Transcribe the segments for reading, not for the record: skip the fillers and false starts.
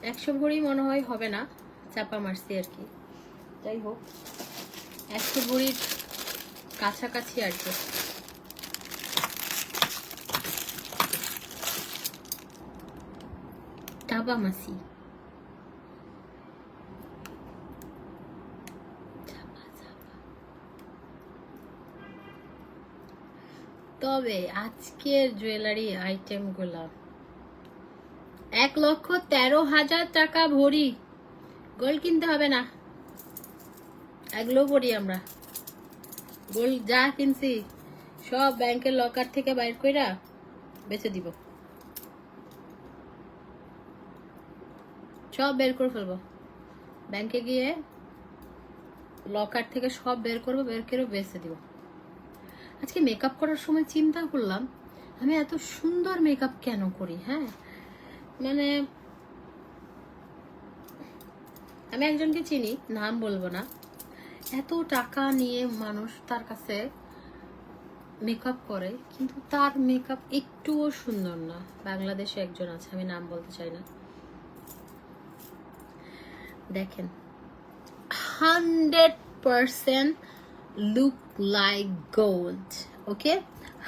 100 ভরি মনে হয় হবে না, চাপা মারছি আর কি। যাই হোক 100 ভরির কাছাকাছি আর কি। টাবা মাসি তবে আজকের জুয়েলারি আইটেম গুলা 1,13,000 টাকা ভরি। গোল্ড কিনতে হবে না, এগুলো পড়ি আমরা। গোল্ড যা কিনছি সব ব্যাংকের লকার থেকে বাইর কইরা বেচে দিব, সব বের করে ফেলবো। ব্যাংকে গিয়ে লকার থেকে সব বের করবো, বের করে বেচে দিব। আজকে মেকআপ করার সময় চিন্তা করলাম আমি এত সুন্দর মেকআপ কেন করি। হ্যাঁ মানে আমি একজনকে চিনি, নাম বলবো না, এত টাকা নিয়ে মানুষ তার কাছে মেকআপ করে কিন্তু তার মেকআপ একটুও সুন্দর না। বাংলাদেশে একজন আছে, আমি নাম বলতে চাই না। দেখেন 100% লুক লাইক গোল্ড। ওকে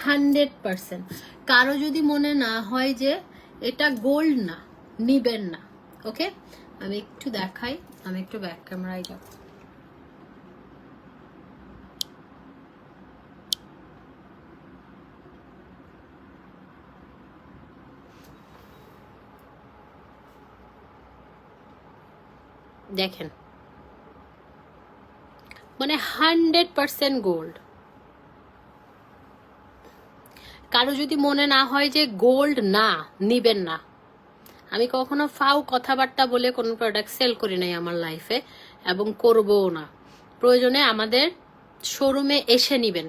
100%। কারো যদি মনে না হয় যে এটা গোল্ড না, নিবেন না। ওকে আমি একটু দেখাই, আমি একটু ব্যাক ক্যামেরায় যাব। দেখেন মানে 100% গোল্ড। কারো যদি মনে না হয় যে গোল্ড না, নিবেন না। আমি কখনো ফাও কথাবার্তা বলে কোনো প্রোডাক্ট সেল করি নাই আমার লাইফে, এবং করবও না। প্রয়োজনে আমাদের শোরুমে এসে নিবেন।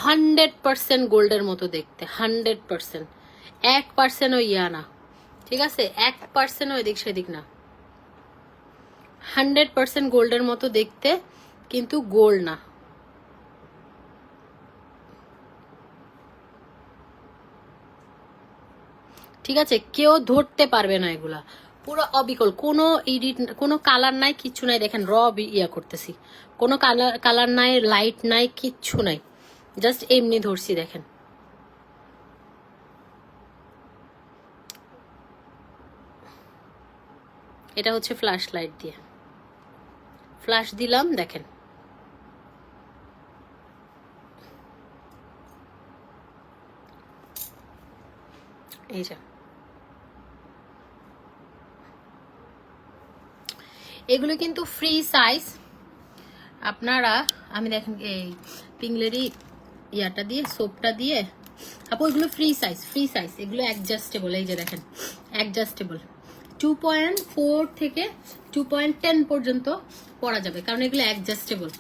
100% গোল্ডের মতো দেখতে, 100%। 1%ও ইয়া না, ঠিক আছে? 1%ও এদিক সেদিক না, 100% গোল্ডের মতো দেখতে, কিন্তু গোল্ড না। ঠিক আছে, কেউ ধরতে পারবে না এগুলা, পুরো অবিকল, কোনো এডিট, কোনো কালার নাই, কিচ্ছু নাই। দেখেন র ইয়া করতেছি, কোনো কালার নাই, লাইট নাই, কিচ্ছু নাই, জাস্ট এমনি ধরছি। দেখেন এটা হচ্ছে ফ্ল্যাশ লাইট দিয়ে ফ্ল্যাশ দিলাম, দেখেন এই যে। এগুলো কিন্তু ফ্রি সাইজ আপনারা, আমি দেখেন এই পিংলেরি ইয়াটা দিয়ে, সোপটা দিয়ে আপু, এগুলো ফ্রি সাইজ, ফ্রি সাইজ। এগুলো অ্যাডজাস্টেবল, এই যে দেখেন অ্যাডজাস্টেবল। 2.4 থেকে 2.10 পর্যন্ত পরা যাবে, কারণ এগুলো অ্যাডজাস্টেবল।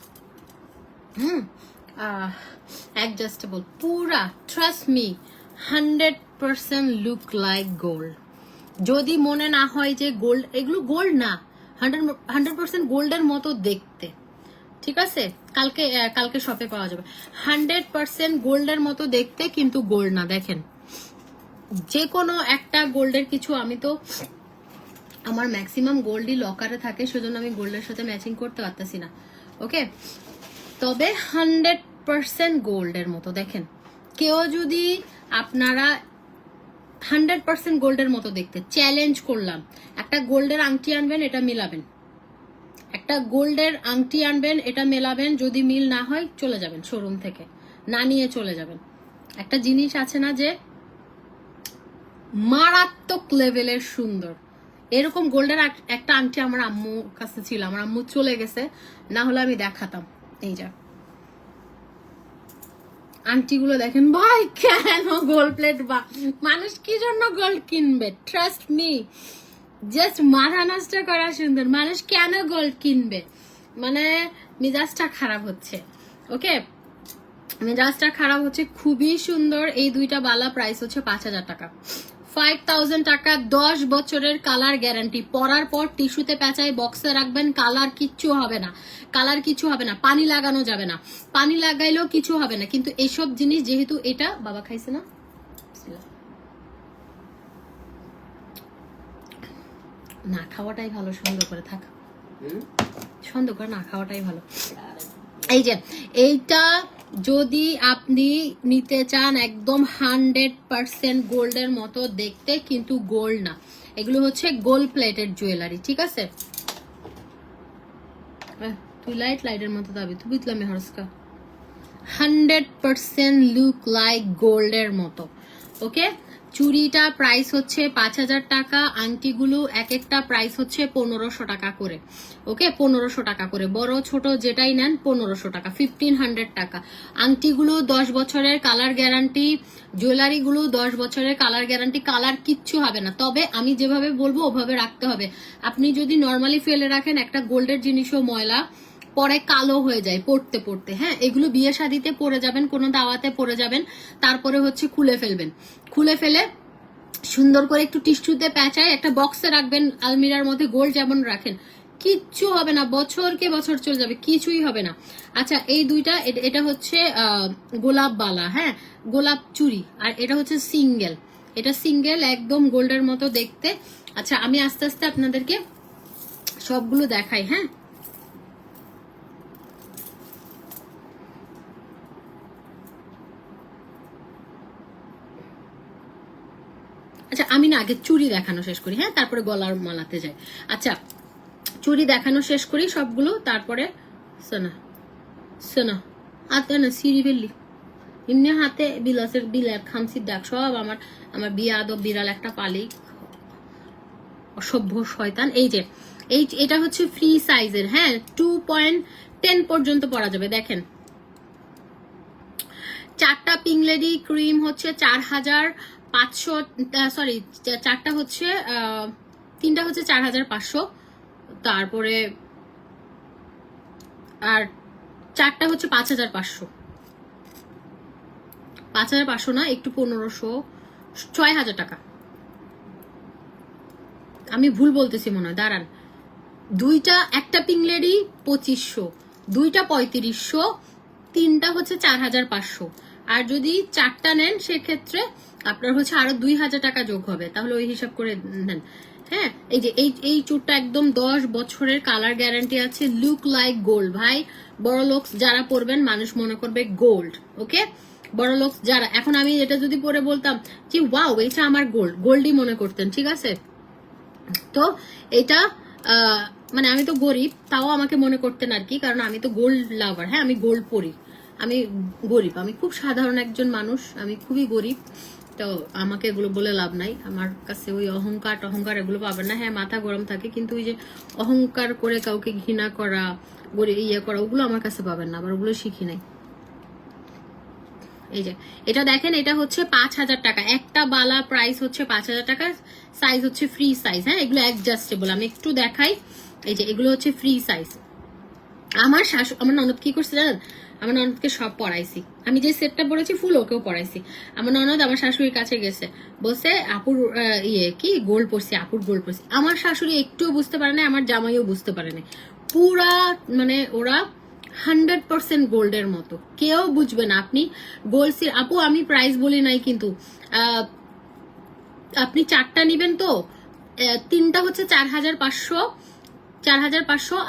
অ্যাডজাস্টেবল পুরা, trust me, 100% look like gold. যদি মনে না হয় যে গোল্ড, এগুলো গোল্ড না, 100% গোল্ডের মতো দেখতে। ঠিক আছে, কালকে শপে পাওয়া যাবে। 100% গোল্ডের মতো দেখতে, কিন্তু গোল্ড না। দেখেন যে কোনো একটা গোল্ডের কিছু, আমি তো আমার ম্যাক্সিমাম গোল্ডই লকারে থাকে, সেজন্য আমি গোল্ডের সাথে ম্যাচিং করতে পারতেছি না। ওকে, তবে 100% গোল্ডের মতো দেখেন। কেউ যদি আপনারা 100% গোল্ডের মতো দেখতে, চ্যালেঞ্জ করলাম, একটা গোল্ডের আংটি আনবেন, এটা মিলাবেন, একটা গোল্ডের আংটি আনবেন, এটা মেলাবেন, যদি মিল না হয় চলে যাবেন শোরুম থেকে, না নিয়ে চলে যাবেন। একটা জিনিস আছে না যে মারাত্মক লেভেলের সুন্দর, এরকম গোল্ডের একটা আংটি আমার আম্মুর কাছে ছিল, আমার আম্মু চলে গেছে, না হলে আমি দেখাতাম। এই যা আংটিগুলো দেখেন ভাই, কেন গোল্ড প্লেট, বা মানুষ কি জন্য গোল্ড কিনবে? ট্রাস্ট মি, জাস্ট মাথা নষ্ট করা সুন্দর, মানুষ কেন গোল্ড কিনবে? মানে মেজাজটা খারাপ হচ্ছে। ওকে, মেজাজটা খারাপ হচ্ছে। খুবই সুন্দর এই দুইটা বালা, প্রাইস হচ্ছে 5,000 টাকা, 5,000 টাকা, 10 বছরের কালার গ্যারান্টি। পরার পর টিস্যুতে পেঁচায় বক্সে রাখবেন, কালার কিচ্ছু হবে না, কালার কিছু হবে না, পানি লাগানো যাবে না, পানি লাগাইলেও কিছু হবে না। কিন্তু এইসব জিনিস যেহেতু, এটা বাবা খাইছে না, না খাওয়াটাই ভালো, সন্দেহ করে থাক, সন্দেহ করে না খাওয়াটাই ভালো। এই যে এইটা যদি আপনি নিতে চান একদম 100% গোল্ডের মতো দেখতে, কিন্তু গোল্ড না, এগুলো হচ্ছে গোল্ড প্লেটেড জুয়েলারি, ঠিক আছে? তুই লাইটের মতো দাবি তুই বুঝলাম হরস্কা 100% লুক লাইক গোল্ডের মতো। ওকে, চুড়িটা প্রাইস হচ্ছে 5,000 টাকা, আংটিগুলো এক একটা প্রাইস হচ্ছে 1500 টাকা করে। ওকে, 1500 টাকা করে, বড় ছোট যেটাই নেন 1500 টাকা, 1500 টাকা। আংটিগুলো 10 বছরের কালার গ্যারান্টি, জুয়েলারিগুলো 10 বছরের কালার গ্যারান্টি, কালার কিচ্ছু হবে না। তবে আমি যেভাবে বলবো ওভাবে রাখতে হবে। আপনি যদি নর্মালি ফেলে রাখেন, একটা গোল্ডের জিনিসও ময়লা পরে কালো হয়ে যায় পড়তে পড়তে। হ্যাঁ, এগুলো বিয়ে শাদিতে পরে যাবেন, কোনো দাওয়াতে পরে যাবেন, তারপরে হচ্ছে খুলে ফেলবেন, খুলে ফেলে সুন্দর করে একটু টিস্যুতে প্যাঁচায় একটা বক্সে রাখবেন, আলমিরার মধ্যে গোল্ড যেমন রাখেন, কিচ্ছু হবে না, বছরকে বছর চলে যাবে, কিছুই হবে না। আচ্ছা, এই দুইটা, এটা হচ্ছে গোলাপ বালা, হ্যাঁ গোলাপ চুড়ি, আর এটা হচ্ছে সিঙ্গেল, এটা সিঙ্গেল একদম গোল্ডের মতো দেখতে। আচ্ছা, আমি আস্তে আস্তে আপনাদেরকে সবগুলো দেখাই। হ্যাঁ, আচ্ছা আমি না আগে চুড়ি দেখানো শেষ করি, হ্যাঁ তারপরে গলার মালাতে যাই। আচ্ছা, চুড়ি দেখানো শেষ করি সবগুলো, তারপরে শোনা শোনা হাতে না সিঁড়ি ফেললি এমনি হাতে বিলাসের বিলার খামসির ডাক সব আমার বিয়ে আদব বিড়াল একটা পালি, অসভ্য শয়তান। এই যে এটা হচ্ছে ফ্রি সাইজের, হ্যাঁ 2.10 পর্যন্ত পরা যাবে। দেখেন, চারটা পিঙ্ক লেডি ক্রিম হচ্ছে 4,500, সরি চারটা হচ্ছে, তিনটা হচ্ছে 4,500, তারপরে আর চারটা হচ্ছে 5,500, 5,500 না, একটু 1500, 6,000 টাকা। আমি ভুল বলতেছি মনে হয়, দাঁড়ান, দুইটা, একটা পিঙ্ক লেডি 2500, দুইটা 3500, তিনটা হচ্ছে 4,500, আর যদি চারটা নেন সেক্ষেত্রে আপনার হচ্ছে আরো 2,000 টাকা যোগ হবে, তাহলে ওই হিসাব করে নেন। হ্যাঁ, এই যে এই চুরটা একদম 10 বছরের কালার গ্যারান্টি আছে, লুক লাইক গোল্ড। ভাই বড় লোক যারা পরবেন মানুষ মনে করবে গোল্ড। ওকে, বড় লোক যারা, এখন আমি এটা যদি পরে বলতাম যে ওয়াও এটা আমার গোল্ড, গোল্ডই মনে করতেন, ঠিক আছে? তো এটা মানে আমি তো গরিব, তাও আমাকে মনে করতেন আর কি, কারণ আমি তো গোল্ড লাভার। হ্যাঁ, আমি গোল্ড পরি, আমি গরিব, আমি খুব সাধারণ একজন মানুষ, আমি খুবই গরিব। তো আমাকে এগুলো বলে লাভ নাই, আমার কাছে ওই অহংকার এগুলো পাবেন না। হ্যাঁ, মাথা গরম থাকে, কিন্তু ওই যে অহংকার করে কাউকে ঘৃণা করা, ইয়ে করা, ওগুলো আমার কাছে পাবেন না, আবার ওগুলো শিখি নাই। এই যে এটা দেখেন, এটা হচ্ছে 5,000 টাকা, একটা বালা প্রাইস হচ্ছে 5,000 টাকা, সাইজ হচ্ছে ফ্রি সাইজ। হ্যাঁ, এগুলো অ্যাডজাস্টেবল, আমি একটু দেখাই। এই যে এগুলো হচ্ছে ফ্রি সাইজ। আমার ননদ কি করছে জানেন, আমার ননদকে সব পড়াইছি, আমি যে সেটটা পড়েছি ফুল ওকেও পড়াইছি। আমার ননদ আমার শাশুড়ির কাছে গেছে, বলছে আপুর কি গোল্ড পড়ছি, আপুর গোল্ড পড়ছি। আমার শাশুড়ি একটুও বুঝতে পারে না, আমার জামাইও বুঝতে পারে না, পুরা মানে ওরা 100% গোল্ডের মতো, কেউ বুঝবে না। আপনি গোল্ড আপু আমি প্রাইস বলি নাই, কিন্তু আপনি চারটা নিবেন তো, তিনটা হচ্ছে 4,500,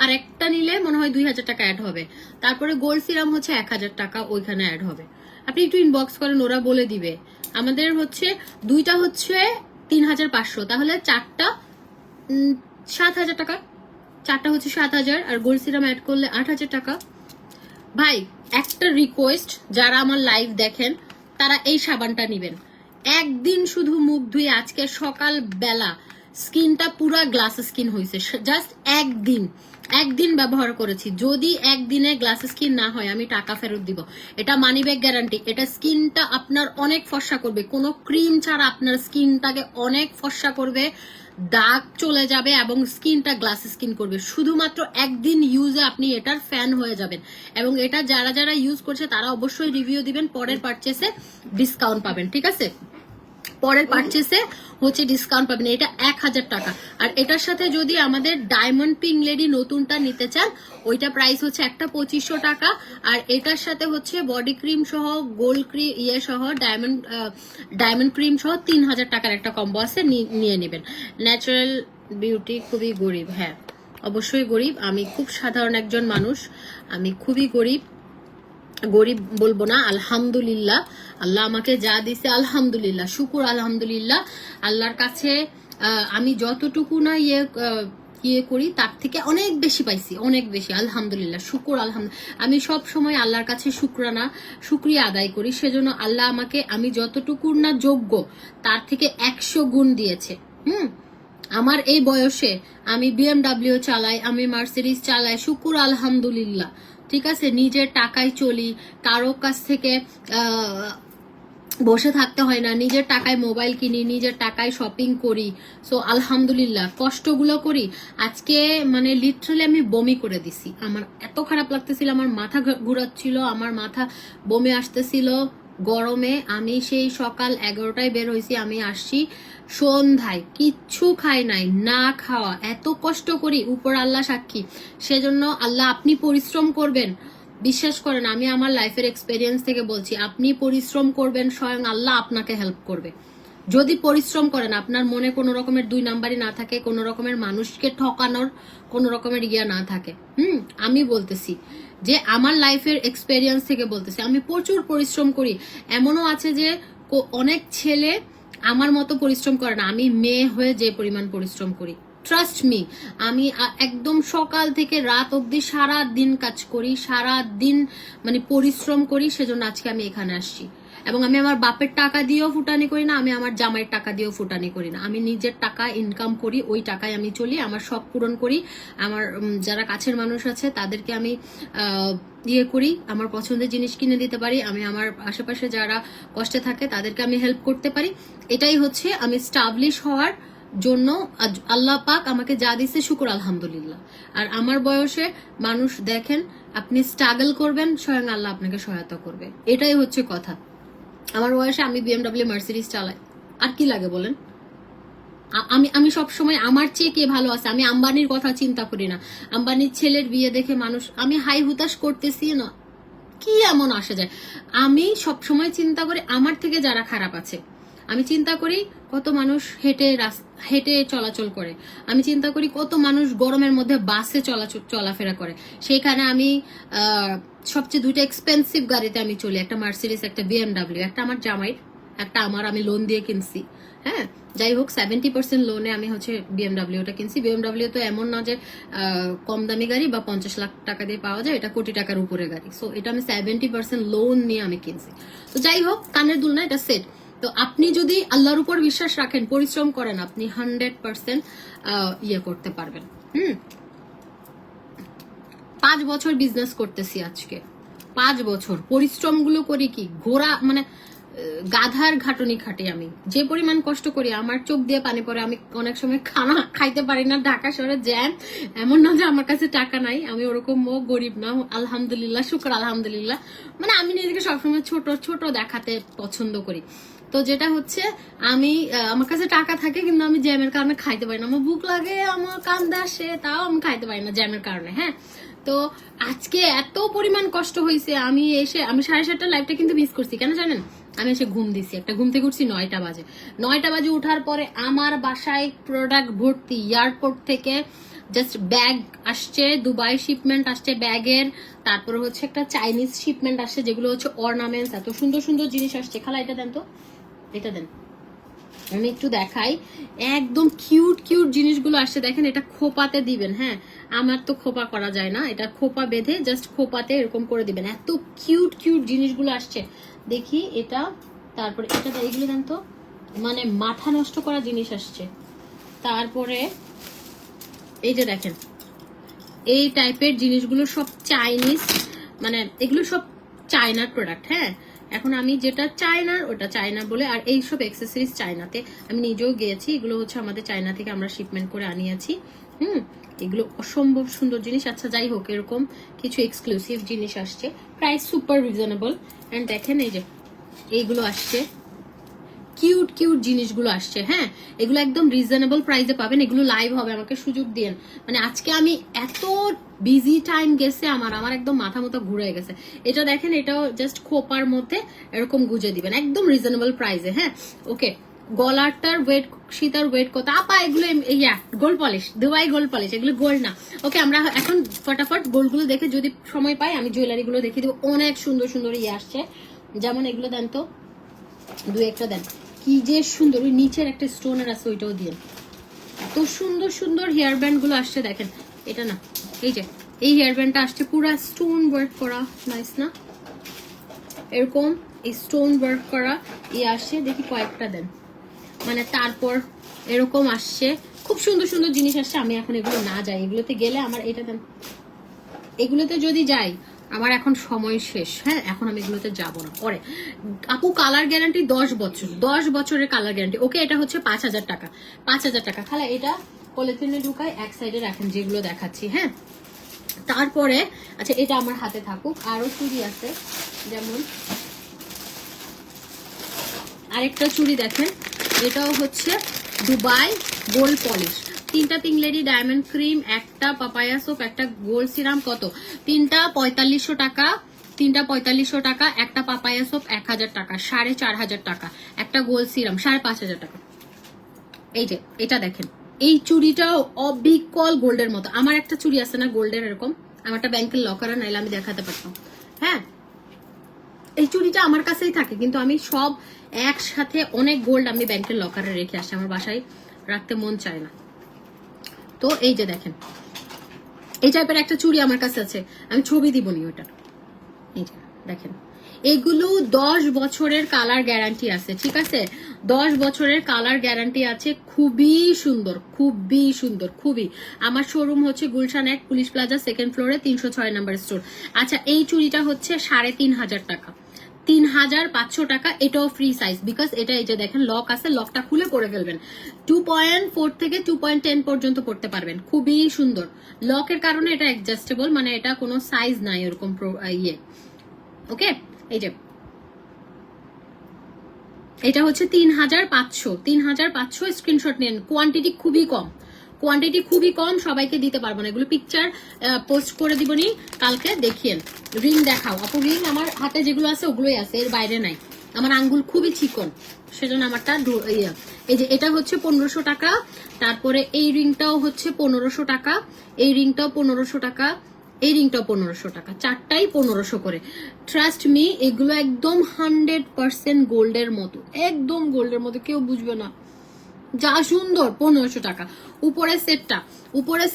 আর একটা নিলে মনে হয় 2,000 টাকা অ্যাড হবে। তারপরে গোল্ড সিরাম হচ্ছে 1,000 টাকা ওইখানে অ্যাড হবে। আপনি একটু ইনবক্স করেন, ওরা বলে দিবে। আমাদের হচ্ছে দুইটা হচ্ছে 3,500, তাহলে চারটা 7,000 টাকা, চারটা হচ্ছে 7,000, আর গোল্ড সিরাম অ্যাড করলে 8,000 টাকা। ভাই একটা রিকোয়েস্ট, যারা আমার লাইভ দেখেন তারা এই সাবানটা নিবেন, একদিন শুধু মুখ ধুয়ে, আজকে সকাল বেলা স্কিনটা পুরা গ্লাস স্কিন হয়েছে, জাস্ট একদিন ব্যবহার করেছি। যদি একদিনে গ্লাস স্কিন না হয় আমি টাকা ফেরত দিব, এটা মানি ব্যাগ গ্যারান্টি। এটা স্কিনটা আপনার অনেক ফর্সা করবে, কোনো ক্রিম ছাড়া আপনার স্কিনটাকে অনেক ফর্সা করবে, দাগ চলে যাবে এবং স্কিনটা গ্লাস স্কিন করবে। শুধুমাত্র একদিন ইউজে আপনি এটার ফ্যান হয়ে যাবেন, এবং এটা যারা ইউজ করছে তারা অবশ্যই রিভিউ দিবেন, পরের পারচেসে ডিসকাউন্ট পাবেন, ঠিক আছে? পরের পারচেসে হচ্ছে ডিসকাউন্ট পাবেন। এটা 1,000 টাকা। আর এটার সাথে যদি আমাদের ডায়মন্ড পিঙ্ক লেডি নতুনটা নিতে চান, ওইটা প্রাইস হচ্ছে একটা 2,500 টাকা। আর এটার সাথে হচ্ছে বডি ক্রিম সহ, গোল্ড ক্রিম সহ, ডায়মন্ড ক্রিম সহ 3,000 টাকার একটা কম্বো আছে, নিয়ে নেবেন। ন্যাচারাল বিউটি খুবই গরিব, হ্যাঁ অবশ্যই গরিব। আমি খুব সাধারণ একজন মানুষ, আমি খুবই গরিব। গরিব বলবো না, আলহামদুলিল্লাহ আল্লাহ আমাকে যা দিছে আলহামদুলিল্লাহ, শুকুর আলহামদুলিল্লাহ। আল্লাহর কাছে আমি যতটুকু না ইয়ে করি তার থেকে অনেক বেশি পাইছি, অনেক বেশি, আলহামদুলিল্লাহ শুকুর আলহামদুলিল্লাহ। আমি সব সময় আল্লাহর কাছে শুকরিয়া আদায় করি, সেজন্য আল্লাহ আমাকে আমি যতটুকু না যোগ্য তার থেকে 100 গুণ দিয়েছে। আমার এই বয়সে আমি BMW চালাই, আমি মার্সিডিজ চালাই, শুকুর আলহামদুলিল্লাহ। ঠিক আছে, নিজের টাকায় চলি, কারো কাছ থেকে বসে থাকতে হয় না, নিজের টাকায় মোবাইল কিনি, নিজের টাকায় শপিং করি। সো আলহামদুলিল্লাহ, কষ্টগুলো করি। আজকে মানে লিটারালি আমি বমি করে দিছি, আমার এত খারাপ লাগতেছিল, আমার মাথা ঘুরাচ্ছিল, আমার মাথা বমি আসতেছিল গরমে। আমি সেই সকাল 11টায় বের হয়েছি, আমি আসছি সন্ধ্যায়, কিচ্ছু খাই নাই, না খাওয়া, এত কষ্ট করি, উপর আল্লাহ সাক্ষী। সেজন্য আল্লাহ, আপনি পরিশ্রম করবেন, বিশ্বাস করেন আমি আমার লাইফের এক্সপেরিয়েন্স থেকে বলছি, আপনি পরিশ্রম করবেন, স্বয়ং আল্লাহ আপনাকে হেল্প করবে। যদি পরিশ্রম করেন, আপনার মনে কোনো রকমের 2 নাম্বারই না থাকে, কোনো রকমের মানুষকে ঠকানোর কোনো রকমের ইয়া না থাকে। আমি বলতেছি যে আমার লাইফের এক্সপেরিয়েন্স থেকে বলতেছি, আমি প্রচুর পরিশ্রম করি। এমনও আছে যে অনেক ছেলে আমার মতো পরিশ্রম করে না, আমি মেয়ে হয়ে যে পরিমাণ পরিশ্রম করি। ট্রাস্ট মি, আমি একদম সকাল থেকে রাত অব্দি সারা দিন কাজ করি, সারা দিন মানে পরিশ্রম করি। সেজন্য আজকে আমি এখানে আসছি। এবং আমি আমার বাপের টাকা দিয়েও ফুটানি করি না, আমি আমার জামাইয়ের টাকা দিয়েও ফুটানি করি না। আমি নিজের টাকা ইনকাম করি, ওই টাকায় আমি চলি, আমার শখ পূরণ করি। আমার যারা কাছের মানুষ আছে তাদেরকে আমি ইয়ে করি, আমার পছন্দের জিনিস কিনে দিতে পারি, আমি আমার আশেপাশে যারা কষ্টে থাকে তাদেরকে আমি হেল্প করতে পারি। এটাই হচ্ছে আমি স্টাবলিশ হওয়ার জন্য আল্লাহ পাক আমাকে যা দিছে, শুকুর আলহামদুলিল্লাহ। আর আমার বয়সে মানুষ দেখেন, আপনি স্ট্রাগল করবেন, স্বয়ং আল্লাহ আপনাকে সহায়তা করবে, এটাই হচ্ছে কথা। আমার বয়সে আমি BMW মার্সিডিজ চালাই, আর কি লাগে বলেন? আমি সব সময় আমার চেয়ে কে ভালো আছে, আমি আম্বানির কথা চিন্তা করি না। আম্বানির ছেলের বিয়ে দেখে মানুষ, আমি হাই হুতাশ করতেছি না, কি এমন আসে যায়? আমি সব সময় চিন্তা করি আমার থেকে যারা খারাপ আছে। আমি চিন্তা করি কত মানুষ হেঁটে চলাচল করে, আমি চিন্তা করি কত মানুষ গরমের মধ্যে বাসে চলাফেরা করে। সেইখানে আমি সবচেয়ে 2টা এক্সপেন্সিভ গাড়িতে আমি চলি, একটা মার্সিডিজ, একটা BMW, একটা আমার জামাইয়ের, একটা আমি লোন দিয়ে কিনছি। হ্যাঁ, যাই হোক 70% লোনে আমি হচ্ছে BMW-টা কিনছি। BMW তো এমন না যে কম দামি গাড়ি বা 50 লাখ টাকা দিয়ে পাওয়া যায়, এটা কোটি টাকার উপরে গাড়ি। সো এটা আমি 70% লোন নিয়ে আমি কিনছি। তো যাই হোক, কানের দুল না, এটা সেট। তো আপনি যদি আল্লাহর উপর বিশ্বাস রাখেন, পরিশ্রম করেন, আপনি 100% ইয়ে করতে পারবেন। 5 বছর বিজনেস করতেছি আজকে, 5 বছর পরিশ্রমগুলো করি কি ঘোড়া মানে গাধার ঘাটনি খাটি। আমি যে পরিমাণ কষ্ট করি, আমার চোখ দিয়ে পানি পড়ে। আমি অনেক সময় খানা খাইতে পারি না, ঢাকা শহরে জ্যাম, এমন না যে আমার কাছে টাকা নাই, আমি ওরকম গরিব না, আলহামদুলিল্লাহ শুকর আলহামদুলিল্লাহ। মানে আমি নিজেকে সবসময় ছোট ছোট দেখাতে পছন্দ করি। তো যেটা হচ্ছে, আমি আমার কাছে টাকা থাকে কিন্তু আমি জ্যামের কারণে খাইতে পারি না, আমার ভুক লাগে, আমার কান্দা আসে, তাও আমি খাইতে পারি না জ্যামের কারণে। হ্যাঁ, তো আজকে এত পরিমাণ কষ্ট হয়েছে, আমি 7:30 লাইভটা কিন্তু মিস করছি। কেন জানেন? আমি এসে ঘুম দিছি, একটা ঘুম থেকে উঠছি 9টা বাজে। 9টা বাজে উঠার পরে আমার বাসায় প্রোডাক্ট ভর্তি, এয়ারপোর্ট থেকে জাস্ট ব্যাগ আসছে, দুবাই শিপমেন্ট আসছে ব্যাগের, তারপরে হচ্ছে একটা চাইনিজ শিপমেন্ট আসছে, যেগুলো হচ্ছে অর্নামেন্টস, এত সুন্দর সুন্দর জিনিস আসছে। খালা এটা দেন তো, এটা দেন, আমি একটু দেখাই। একদম কিউট কিউট জিনিসগুলো আসছে, দেখেন। এটা খোপাতে দিবেন, হ্যাঁ, আমার তো খোপা করা যায় না, এটা খোপা বেঁধে জাস্ট খোপাতে এরকম করে দিবেন। এত কিউট কিউট জিনিসগুলো আসছে, দেখি এটা, তারপরে এটা, এইগুলো দেন তো, মানে মাথা নষ্ট করা জিনিস আসছে। তারপরে এই যে দেখেন, এই টাইপের জিনিসগুলো সব চাইনিজ, মানে এগুলো সব চায়নার প্রোডাক্ট। হ্যাঁ, এখন আমি যেটা চায়নার ওটা চায়না বলে, আর এই সব অ্যাক্সেসরিজ চায়নাতে। আমি নিজেও গিয়েছি, এগুলো হচ্ছে আমাদের চায়না থেকে আমরা শিপমেন্ট করে আনিয়েছি। এগুলো অসম্ভব সুন্দর জিনিস। আচ্ছা যাই হোক, এরকম কিছু এক্সক্লুসিভ জিনিস আসছে, প্রাইস সুপার রিজনেবল। এন্ড দেখেন এই যে এইগুলো আসছে, কিউট কিউট জিনিসগুলো আসছে। হ্যাঁ, এগুলো একদম রিজনেবল প্রাইসে পাবেন। এগুলো লাইভ হবে, আমাকে সুযোগ দিন। মানে আজকে আমি এত বিজি টাইম গেছে আমার একদম মাথা মতো ঘুরে গেছে। এটা দেখেন, এটাও জাস্ট খোপার মধ্যে এরকম গুজে দিবেন, একদম রিজনেবল প্রাইসে। হ্যাঁ, ওকে, গলারটার ওয়েট, সীতার ওয়েট কত আপা? এগুলো gold polish, Dubai gold polish, এগুলো গোল্ড না। ওকে, আমরা এখন ফটাফট গোল্ডগুলো দেখে যদি সময় পাই আমি জুয়েলারি গুলো দেখিয়ে দেবো। অনেক সুন্দর সুন্দর আসছে, যেমন এগুলো দেন তো, দুই একটা দেন, কি যে সুন্দর। ওই নিচের একটা স্টোনের আছে, ওইটাও দিয়ে। এত সুন্দর সুন্দর হেয়ার ব্যান্ড গুলো আসছে দেখেন। এটা না, এই যে এই হেয়ার ব্যান্ডটা আসছে পুরা স্টোন ওয়ার্ক করা, নাইস না? এরকম এই স্টোন ওয়ার্ক করা আসছে, দেখি কয়েকটা দেন। মানে তারপর এরকম আসছে, খুব সুন্দর সুন্দর জিনিস আসছে। আমি এখন এগুলো না যাই, এগুলোতে গেলে আমার এটা দেন, এগুলোতে যদি যাই আমার এখন সময় শেষ। হ্যাঁ, এখন আমি এগুলোতে যাব না পরে। আপু কালার গ্যারান্টি 10 বছর, 10 বছরের কালার গ্যারান্টি। ওকে, এটা হচ্ছে 5000 টাকা, 5000 টাকা। খালা এটা পলিথিনে ঢুকায় এক সাইডে রাখেন, যেগুলো দেখাচ্ছি। হ্যাঁ, তারপরে আচ্ছা এটা আমার হাতে থাকুক। আরো চুড়ি আছে, যেমন আরেকটা চুড়ি দেখেন, এটাও হচ্ছে দুবাই গোল্ড পলিশ। 3টা পিংলেডি ডায়মন্ড ক্রিম, একটা পাপায়া সোপ, একটা গোল্ড সিরাম, কত? 3টা 4500 টাকা, 3টা 4500 টাকা, একটা পাপায়া সোপ 1000 টাকা, 4500 টাকা, একটা গোল্ড সিরাম 5500 টাকা। এই যে এটা দেখেন, এই চুড়িটাও অবিকল গোল্ডের মতো। আমার একটা চুড়ি আছে না গোল্ডের এরকম, আমারটা ব্যাংকের লকারে, নাইলে আমি দেখাতে পারতাম। হ্যাঁ, এই চুড়িটা আমার কাছেই থাকে, কিন্তু আমি সব একসাথে অনেক গোল্ড আমি ব্যাংকের লকারে রেখে আসি, আমার বাসায় রাখতে মন চায় না। তো এই যে দেখেন, এই টাইপের একটা চুড়ি আমার কাছে আছে, আমি ছবি দিবনি ওটা। এই যে দেখেন, এগুলো 10 বছরের কালার গ্যারান্টি আছে, ঠিক আছে? 10 বছরের কালার গ্যারান্টি আছে, খুবই সুন্দর, খুবই সুন্দর, খুবই। আমার শোরুম হচ্ছে গুলশান 1 পুলিশ প্লাজা, 2nd ফ্লোরে, 306 নাম্বার স্টোর। আচ্ছা, এই চুড়িটা হচ্ছে 3500 টাকা, 3500 টাকা। এটাও ফ্রি সাইজ, বিকজ এটা এই যে দেখেন লক আছে, লকটা খুলে পরে ফেলবেন। 2.4 থেকে 2.10 পর্যন্ত পড়তে পারবেন, খুবই সুন্দর। লকের কারণে এটা অ্যাডজাস্টেবল, মানে এটা কোনো সাইজ নাই এরকম ওকে। এই যে এটা হচ্ছে 3500 স্ক্রিনশট নেন। কোয়ান্টিটি খুবই কম, কোয়ান্টিটি খুবই কম, সবাইকে দিতে পারবো না। এগুলো পিকচার পোস্ট করে দিবনি কালকে, দেখিয়েন। রিং দেখাও আপু, রিং আমার হাতে যেগুলো আছে ওগুলোই আছে, এর বাইরে নাই। আমার আঙ্গুল খুবই চিকন, সেজন্য আমারটা এই যে এটা হচ্ছে 1500 টাকা। তারপরে এই রিংটাও হচ্ছে 1500 টাকা, এই রিংটাও 1500 টাকা, এই রিংটাও 1500 টাকা, চারটাই 1500 করে। ট্রাস্ট মি, এগুলো একদম 100% গোল্ডের মতো, একদম গোল্ডের মতো, কেউ বুঝবে না। যা সুন্দর, 1500 টাকা। উপরের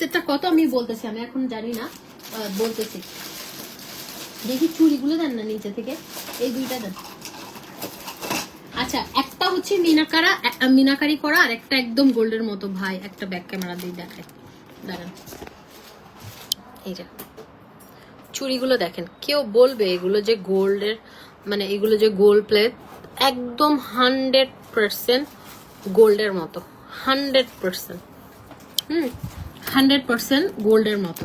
সেটটা কত আমি বলতেছি, আমি এখন জানি না, বলতেছি। দেখি চুড়িগুলো দেন না নিচে থেকে, এই দুইটা দেন। আচ্ছা, একটা হচ্ছে মিনাকারি করা, আর একটা একদম গোল্ডের মতো। ভাই একটা ব্যাক ক্যামেরা দিয়ে দেখায়, দাঁড়ান। এই যে চুড়িগুলো দেখেন, কেউ বলবে এগুলো যে গোল্ডের, মানে এগুলো যে গোল্ড প্লেট, একদম 100% গোল্ডের মতো, 100%। 100% গোল্ডের মতো।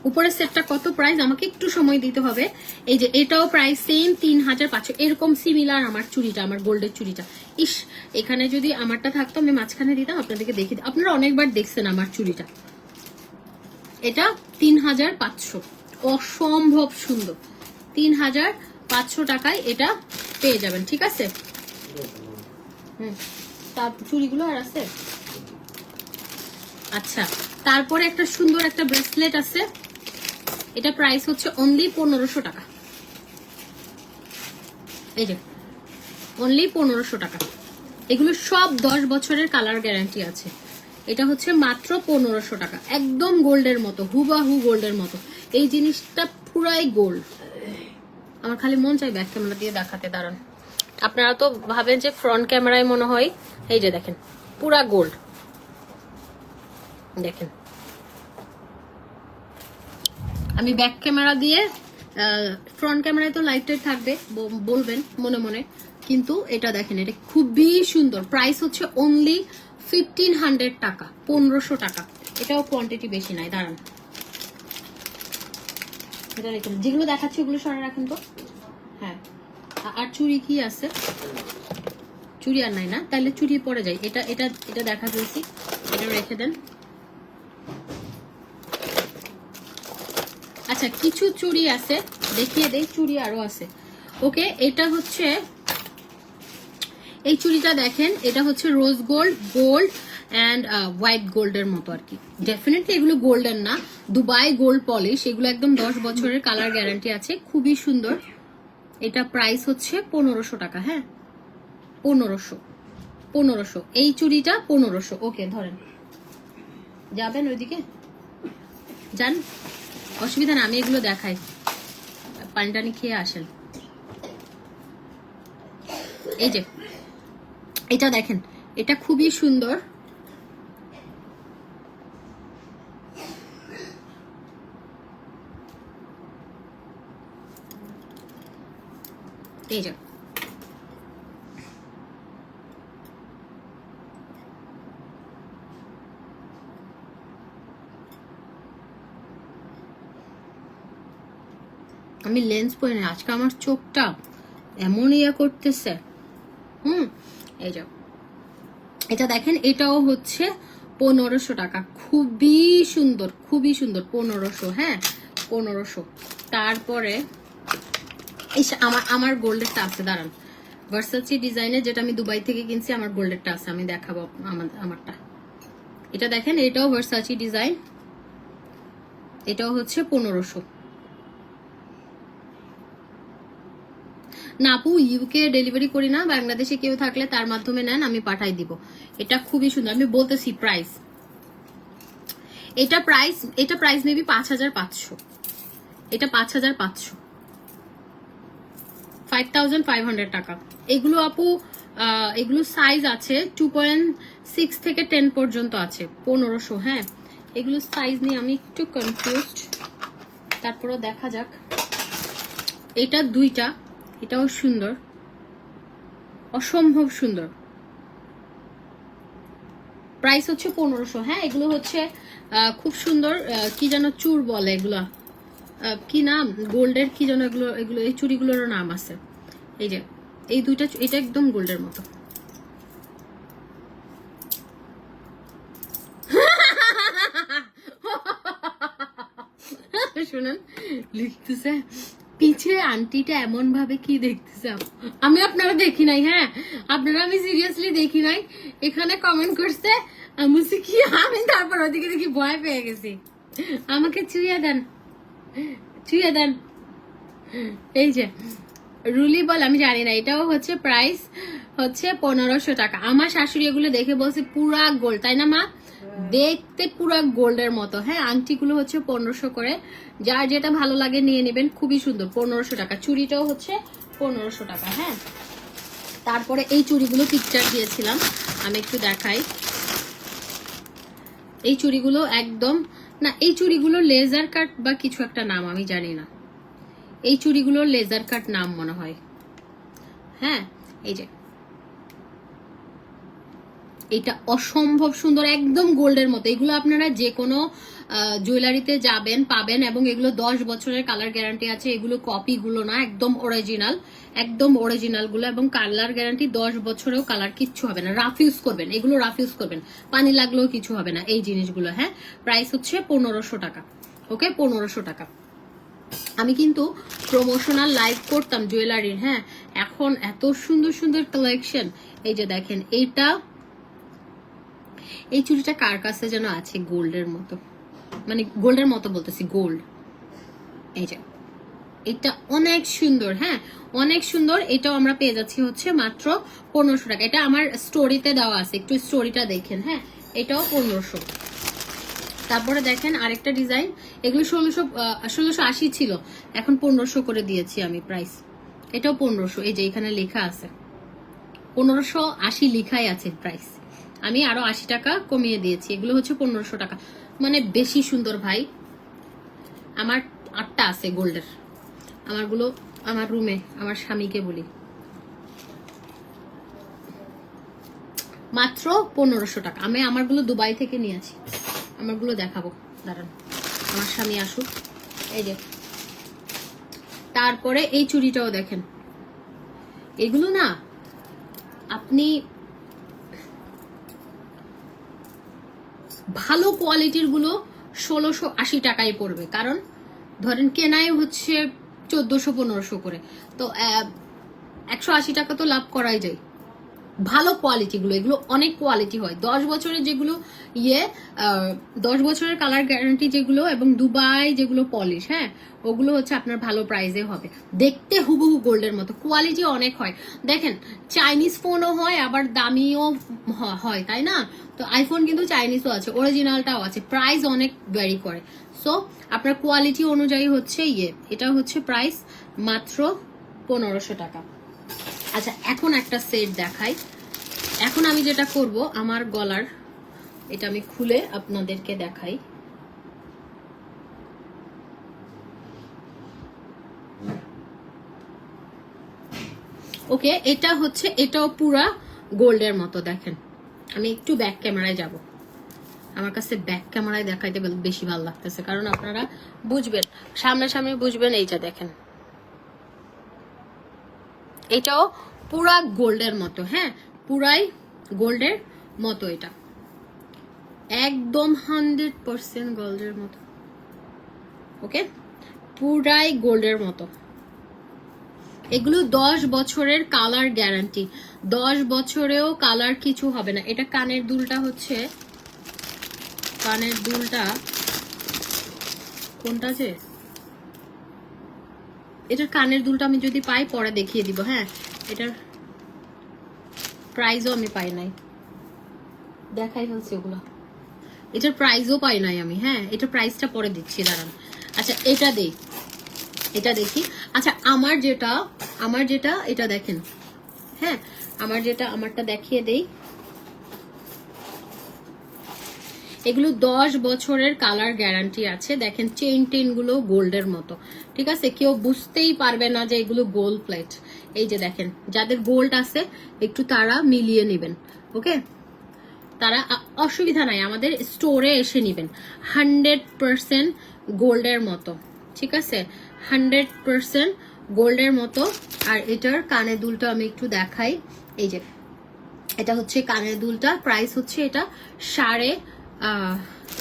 উপরের সেটটা কত প্রাইস, আমাকে একটু সময় দিতে হবে। এই যে এটাও প্রাইস সেম 3500। এরকম সিমিলার আমার চুড়িটা, আমার গোল্ডের চুড়িটা। ইস, এখানে যদি আমারটা থাকতো আমি মাঝখানে দিতাম, আপনাদেরকে দেখিয়ে। আপনারা অনেকবার দেখছেন আমার চুড়িটা। এটা 3500, অসম্ভব সুন্দর। 3500 টাকায় এটা পেয়ে যাবেন, ঠিক আছে? তার চুড়িগুলো আর আছে। আচ্ছা, তারপরে একটা সুন্দর একটা ব্রেসলেট আছে, এটা প্রাইস হচ্ছে অনলি 1500 টাকা। এই যে অনলি 1500 টাকা। এগুলো সব 10 বছরের কালার গ্যারান্টি আছে। এটা হচ্ছে মাত্র 1500 টাকা, একদম গোল্ডের মতো, হুবাহু গোল্ডের মতো। এই জিনিসটা পুরাই গোল্ড। আমার খালি মন চাই ব্যাক ক্যামেরা দিয়ে দেখাতে, দাঁড়ান। আপনারা তো ভাবেন যে ফ্রন্ট ক্যামেরায় মনে হয়। এই যে দেখেন, পুরা গোল্ড, দেখেন। আমি ব্যাক ক্যামেরা দিয়ে, ফ্রন্ট ক্যামেরায় তো লাইট টাইট থাকবে, বলবেন মনে মনে, কিন্তু এটা দেখেন, এটা খুবই সুন্দর। প্রাইস হচ্ছে অনলি 1500 টাকা, 1500 টাকা। এটাও কোয়ান্টিটি বেশি নাই, দাঁড়ান। এটা রেখে যেগুলো দেখাচ্ছি ওগুলো সরা রাখেন তো। হ্যাঁ, আর চুড়ি কি আছে? চুড়ি আর নাই না, তাহলে চুড়ি পরে যাই। এটা এটা এটা দেখা দিয়েছি, এটা রেখে দেন। আচ্ছা, কিছু চুড়ি আছে, দেখিয়ে দেই। চুড়ি আরো আছে। ওকে, এটা হচ্ছে এই চুড়িটা দেখেন, এটা হচ্ছে rose gold, gold and white গোল্ডের মতো আর কি। ডেফিনেটলি এগুলো গোল্ডেন না, দুবাই গোল্ড পলিশ। এগুলো একদম 10 বছরের কালার গ্যারান্টি আছে, খুবই সুন্দর। এটা প্রাইস হচ্ছে 1500 টাকা। হ্যাঁ 1500 এই চুড়িটা 1500। ওকে ধরেন, যাবেন ওইদিকে যান, অসুবিধা না, আমি এগুলো দেখাই, পানি টানি খেয়ে আসেন। এই যে এটা দেখেন, এটা খুবই সুন্দর। এই যে আমি লেন্স পরে না, আজকে আমার চোখটা এমন ইয়া করতেছে। এই যে এটা দেখেন, এটাও হচ্ছে 1500 টাকা। খুবই সুন্দর, খুবই সুন্দর। 1500, হ্যাঁ 1500। তারপরে আমার গোল্ডেরটা আছে, দাঁড়ান, ভার্সাচি ডিজাইনের, যেটা আমি দুবাই থেকে কিনছি, আমার গোল্ডেরটা আছে, আমি দেখাবো আমারটা। এটা দেখেন, এটাও ভার্সাচি ডিজাইন, এটাও হচ্ছে 1500। না আপু, ইউকে ডেলিভারি করি না, বাংলাদেশে কেউ থাকলে তার মাধ্যমে নেন, আমি পাঠাই দিব। এটা খুবই সুন্দর, আমি বলতেছি প্রাইস। এটা প্রাইস মেবি 5500। এটা 5500, 5500 টাকা। এগুলো আপু এগুলো সাইজ আছে 2.6 থেকে 10 পর্যন্ত আছে। 1500। হ্যাঁ এগুলো সাইজ নিয়ে আমি একটু কনফিউজড, তারপরে দেখা যাক। এটা দুইটা, এটাও সুন্দর, অসম্ভব সুন্দর। প্রাইস হচ্ছে 1500। হ্যাঁ এগুলো হচ্ছে খুব সুন্দর, কি যেন চুর বলে এগুলা, কি নাম, গোল্ডের কি যেন এগুলো, এই চুড়িগুলোর নাম আছে। এই যে এই দুইটা, এটা একদম গোল্ডের মতো। শুনেন লিখতেছে পিছে আন্টিটা এমন ভাবে কি দেখতেছে, আমি আপনারা দেখি নাই। হ্যাঁ আপনারা, আমি সিরিয়াসলি দেখি নাই। এখানে কমেন্ট করছে আমি কি, আমি তারপর ওদিকে দেখি ভয় পেয়ে গেছি। আমাকে ছুঁয়ে দেন, ছুঁয়ে দেন। এই যে রুলি বল, আমি জানি না। এটাও হচ্ছে প্রাইস হচ্ছে 1500 টাকা। আমার শাশুড়ি এগুলো দেখে বলছে পুরা গোল্ড, তাই না মা? দেখতে পুরা গোল্ডের মতো। হ্যাঁ আংটিগুলো হচ্ছে 1500 করে, যার যেটা ভালো লাগে নিয়ে নেবেন, খুবই সুন্দর। 1500 টাকা। চুড়িটাও হচ্ছে 1500 টাকা। হ্যাঁ তারপরে এই চুড়িগুলো পিকচার দিয়েছিলাম, আমি একটু দেখাই। এই চুড়িগুলো একদম না, এই চুড়িগুলো লেজার কাট বা কিছু একটা নাম, আমি জানি না। এই চুড়িগুলোর লেজার কাট নাম মনে হয়। হ্যাঁ এই যে এটা অসম্ভব সুন্দর, একদম গোল্ডের মতো। এগুলো আপনারা যে কোনো জুয়েলারিতে যাবেন পাবেন, এবং এগুলো 10 বছরের কালার গ্যারান্টি আছে। এগুলো কপি গুলো না, একদম অরিজিনাল, একদম অরিজিনাল গুলো, এবং কালার গ্যারান্টি 10 বছরেও কালার কিচ্ছু হবে না। রাফ ইউজ করবেন, এগুলো রাফ ইউজ করবেন, পানি লাগলেও কিছু হবে না এই জিনিসগুলো। হ্যাঁ প্রাইস হচ্ছে 1500 টাকা। ওকে 1500 টাকা। আমি কিন্তু প্রমোশনাল লাইভ করতাম জুয়েলারির। হ্যাঁ এখন এত সুন্দর সুন্দর কালেকশন। এই যে দেখেন, এইটা, এই চুড়িটা কার কাছে যেন আছে গোল্ডের মতো, মানে গোল্ডের মতো বলতেছি, গোল্ড। এই যে এটা অনেক সুন্দর। হ্যাঁ অনেক সুন্দর। এটাও আমরা পেয়ে যাচ্ছি হচ্ছে মাত্র 1500 টাকা। এটা আমার স্টোরিতে দেওয়া আছে, একটু স্টোরিটা দেখেন। হ্যাঁ এটাও 1500। তারপরে দেখেন আরেকটা ডিজাইন, এগুলো 1680 ছিল, এখন 1500 করে দিয়েছি আমি প্রাইস। এটাও 1500। এই যে এখানে লেখা আছে 1580 লেখাই আছে প্রাইস, আমি আরো 80 টাকা কমিয়ে দিয়েছি। এগুলো হচ্ছে 1500 টাকা। মানে বেশি সুন্দর ভাই। আমার 8টা আছে গোল্ডের, আমারগুলো আমার রুমে, আমার স্বামীকে বলি। মাত্র 1500 টাকা। আমি আমারগুলো দুবাই থেকে নিয়েছি, আমারগুলো দেখাবো, দাঁড়ান আমার স্বামী আসুক। এই যে তারপরে এই চুড়িটাও দেখেন, এগুলো না আপনি ভালো কোয়ালিটির গুলো 1680 টাকায় পড়বে, কারণ ধরেন কেনাই হচ্ছে 1400-1500 করে, তো 180 টাকা তো লাভ করাই যায়। ভালো কোয়ালিটি গুলো, এগুলো অনেক কোয়ালিটি হয়। 10 বছরের যেগুলো 10 বছরের কালার গ্যারান্টি যেগুলো, এবং দুবাই যেগুলো পলিশ, হ্যাঁ ওগুলো হচ্ছে আপনার ভালো প্রাইসে হবে, দেখতে হুবহু গোল্ডের মতো, কোয়ালিটি অনেক হয়। দেখেন চাইনিজ ফোনও হয় আবার দামিও হয়, তাই না? তো আইফোন কিন্তু চাইনিজও আছে, অরিজিনালটাও আছে, প্রাইস অনেক ভ্যারি করে। সো আপনার কোয়ালিটি অনুযায়ী হচ্ছে এটা হচ্ছে প্রাইস মাত্র 1500 টাকা। আচ্ছা এখন একটা সেট দেখাই। এখন আমি যেটা করব, আমার গলার এটা আমি খুলে আপনাদেরকে দেখাই। ওকে, এটা হচ্ছে, এটাও পুরা গোল্ডের মতো। দেখেন আমি একটু ব্যাক ক্যামেরায় যাব, আমার কাছে ব্যাক ক্যামেরায় দেখাইতে বেশি ভালো লাগতেছে, কারণ আপনারা বুঝবেন, সামনাসামনি বুঝবেন। এইটা দেখেন, এটাও পুরা গোল্ডের মতো, হ্যাঁ পুরাই গোল্ডের মতো, এটা একদম 100% গোল্ডের মতো। ওকে, পুরাই গোল্ডের মতো। এগুলো 10 বছরের কালার গ্যারান্টি, 10 বছরেও কালার কিছু হবে না। এটা কানের দুলটা হচ্ছে, কানের দুলটা কোনটা যে, এটার কানের দুলটা আমি যদি পাই পরে দেখিয়ে দিব। হ্যাঁ এটার প্রাইসও আমি পাই নাই, দেখাই ফেলছি ওগুলো, এটার প্রাইসও পাই নাই আমি। হ্যাঁ এটার প্রাইসটা পরে দিচ্ছি, দাঁড়ান। আচ্ছা এটা দেই, এটা দেখি। আচ্ছা আমার যেটা এটা দেখেন, হ্যাঁ আমারটা দেখিয়ে দেই। এগুলো 10 বছরের কালার গ্যারান্টি আছে। দেখেন চেইন গুলো গোল্ডের মতো, ঠিক আছে, কেউ বুঝতেই পারবে না যে এগুলো গোল্ড প্লেট। এই যে দেখেন, যাদের গোল্ড আছে একটু তারা মিলিয়ে নেবেন, ওকে, তারা অসুবিধা নাই, আমাদের স্টোরে এসে নেবেন। 100% গোল্ডের মতো, ঠিক আছে, 100% গোল্ডের মতো। আর এটার কানের দুলটা আমি একটু দেখাই। এই যে এটা হচ্ছে কানের দুলটা, প্রাইস হচ্ছে এটা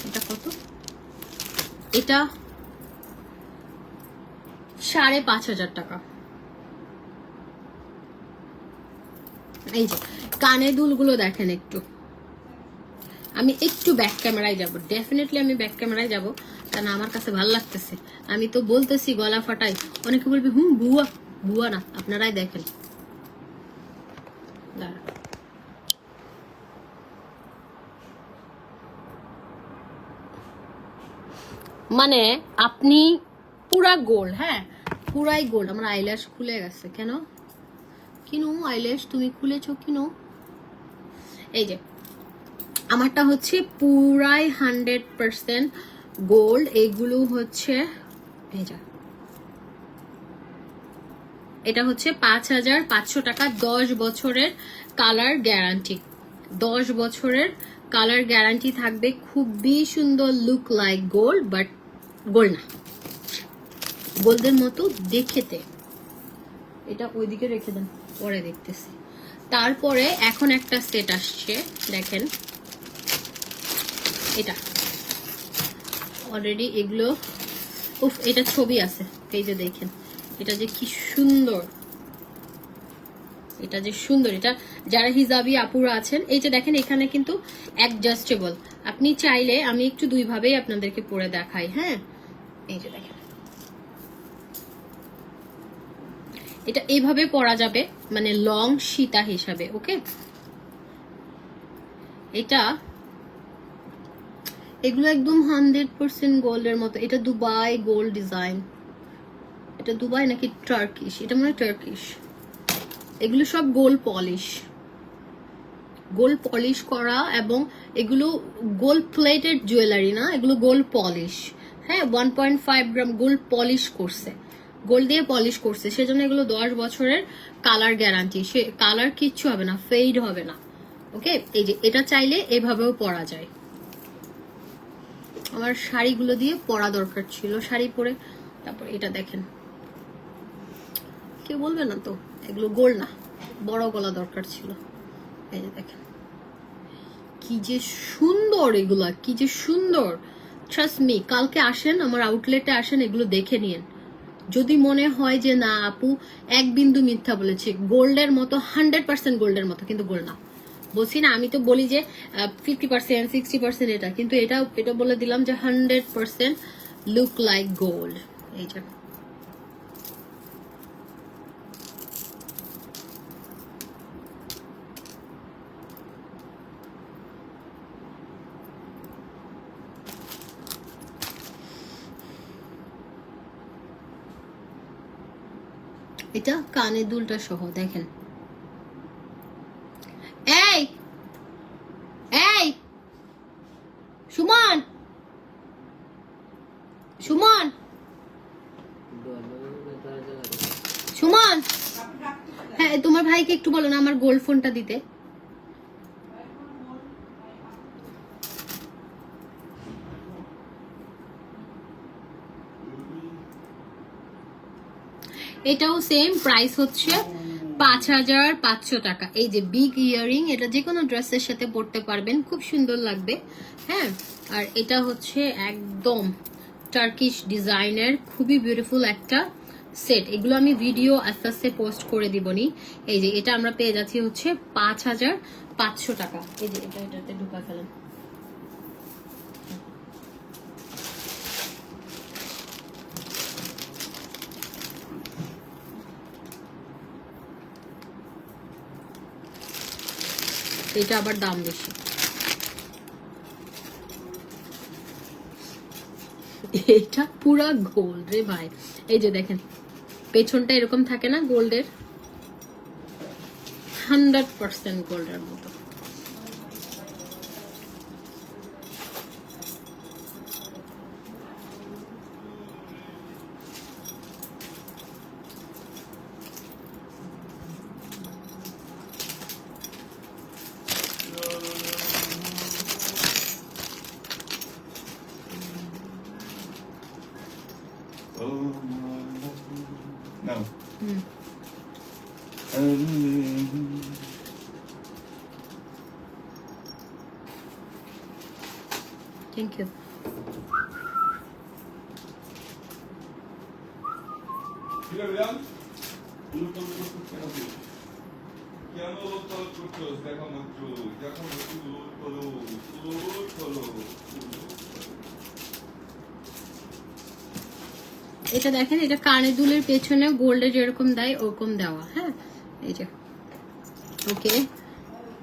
এটা কত, এটা 5,500 টাকা। এই যে কানের দুলগুলো দেখেন, একটু আমি একটু ব্যাক ক্যামেরায় যাব, ডেফিনেটলি আমি ব্যাক ক্যামেরায় যাব, কারণ আমার কাছে ভালো লাগতেছে। আমি তো বলতেছি গলা ফাটাই, অনেকে বলবে বুয়া, বুয়া না, আপনারাই দেখেন। মানে আপনি পুরা গোল্ড, হ্যাঁ পুরাই গোল্ড। আমার আইল্যাশ খুলে গেছে কেন? কিনো আইল্যাশ তুমি খুলেছো কিনো? এই যে আমারটা হচ্ছে পুরাই 100% গোল্ড। এগুলো হচ্ছে, এই যে এটা হচ্ছে 5,500 টাকা। 10 বছরের কালার গ্যারান্টি, 10 বছরের কালার গ্যারান্টি থাকবে। খুবই সুন্দর, look like gold but gold না, গোল্ডের মতো দেখতে। এটা ওইদিকে রেখে দেন, পরে দেখতেছি। তারপরে এখন একটা সেট আসছে, দেখেন এটা অলরেডি, এগুলো উফ, এটা ছবি আছে, এই যে দেখেন এটা যে কি সুন্দর, এটা যে সুন্দর। এটা যারা হিজাবি আপুরা আছেন, এই যে দেখেন এখানে কিন্তু অ্যাডজাস্টেবল, আপনি চাইলে, আমি একটু দুই ভাবেই আপনাদেরকে পরে দেখাই। হ্যাঁ এই যে দেখেন, এটা এইভাবে পরা যাবে, মানে লং সীতা হিসাবে। ওকে, এটা এগুলো একদম 100% গোল্ডের মতো। এটা দুবাই গোল্ড ডিজাইন, এটা দুবাই নাকি টার্কিশ, এটা মনে হয় টার্কিশ। এগুলো সব গোল্ড পলিশ করা, এবং এগুলো গোল্ড প্লেটেড জুয়েলারি না, এগুলো গোল্ড পলিশ। হ্যাঁ 1.5 গ্রাম গোল্ড পলিশ করছে, গোল্ড দিয়ে পলিশ করছে, সেজন্য এগুলো 10 বছরের কালার গ্যারান্টি। সে কালার কিচ্ছু হবে না, ফেড হবে না। ওকে, এই যে এটা চাইলে এভাবেও পরা যায়। আমার শাড়িগুলো দিয়ে পরা দরকার ছিল, শাড়ি পরে। তারপর এটা দেখেন, কেউ বলবে না তো এগুলো গোল্ড না, বড় গলা দরকার ছিল। এই যে দেখেন কি যে সুন্দর, এগুলা কি যে সুন্দর। ট্রাস্ট মি, কালকে আসেন আমার আউটলেটে, আসেন এগুলো দেখে নিন, যদি মনে হয় যে না আপু এক বিন্দু মিথ্যা বলেছে, গোল্ডের মতো 100% গোল্ডের মতো, কিন্তু গোল্ড না। বলছি না, আমি তো বলি যে 50% 60% এটা, কিন্তু এটা বলে দিলাম যে 100% লুক লাইক গোল্ড। এই যে এটা কানের দুলটা সহ দেখেন। এই এই সুমন, সুমন, সুমন, হ্যাঁ তোমার ভাইকে একটু বলো না আমার গোল্ড ফোনটা দিতে। এটাও সেম প্রাইস হচ্ছে 5500 টাকা। এই যে বিগ ইয়ারিং, এটা যে কোনো ড্রেসের সাথে পরতে পারবেন, খুব সুন্দর লাগবে। হ্যাঁ, আর এটা হচ্ছে একদম টার্কিশ ডিজাইনের খুবই বিউটিফুল একটা সেট। এগুলো আমি ভিডিও আস্তে আস্তে পোস্ট করে দিবনি। এই যে এটা আমরা পেয়ে যাচ্ছি হচ্ছে 5500 টাকা। এই যে এটাতে ঢুকা ফেলেন। এটা আবার দাম বেশি। এটা পুরা গোল্ড রে ভাই। এই যে দেখেন পেছনটা এরকম থাকে না গোল্ডের, 100% গোল্ডের মতো। No. Thank you. এটা দেখেন, এটা কানের দুলের পেছনে গোল্ডে যেরকম দেয় ওরকম দেওয়া। হ্যাঁ, এই যে ওকে,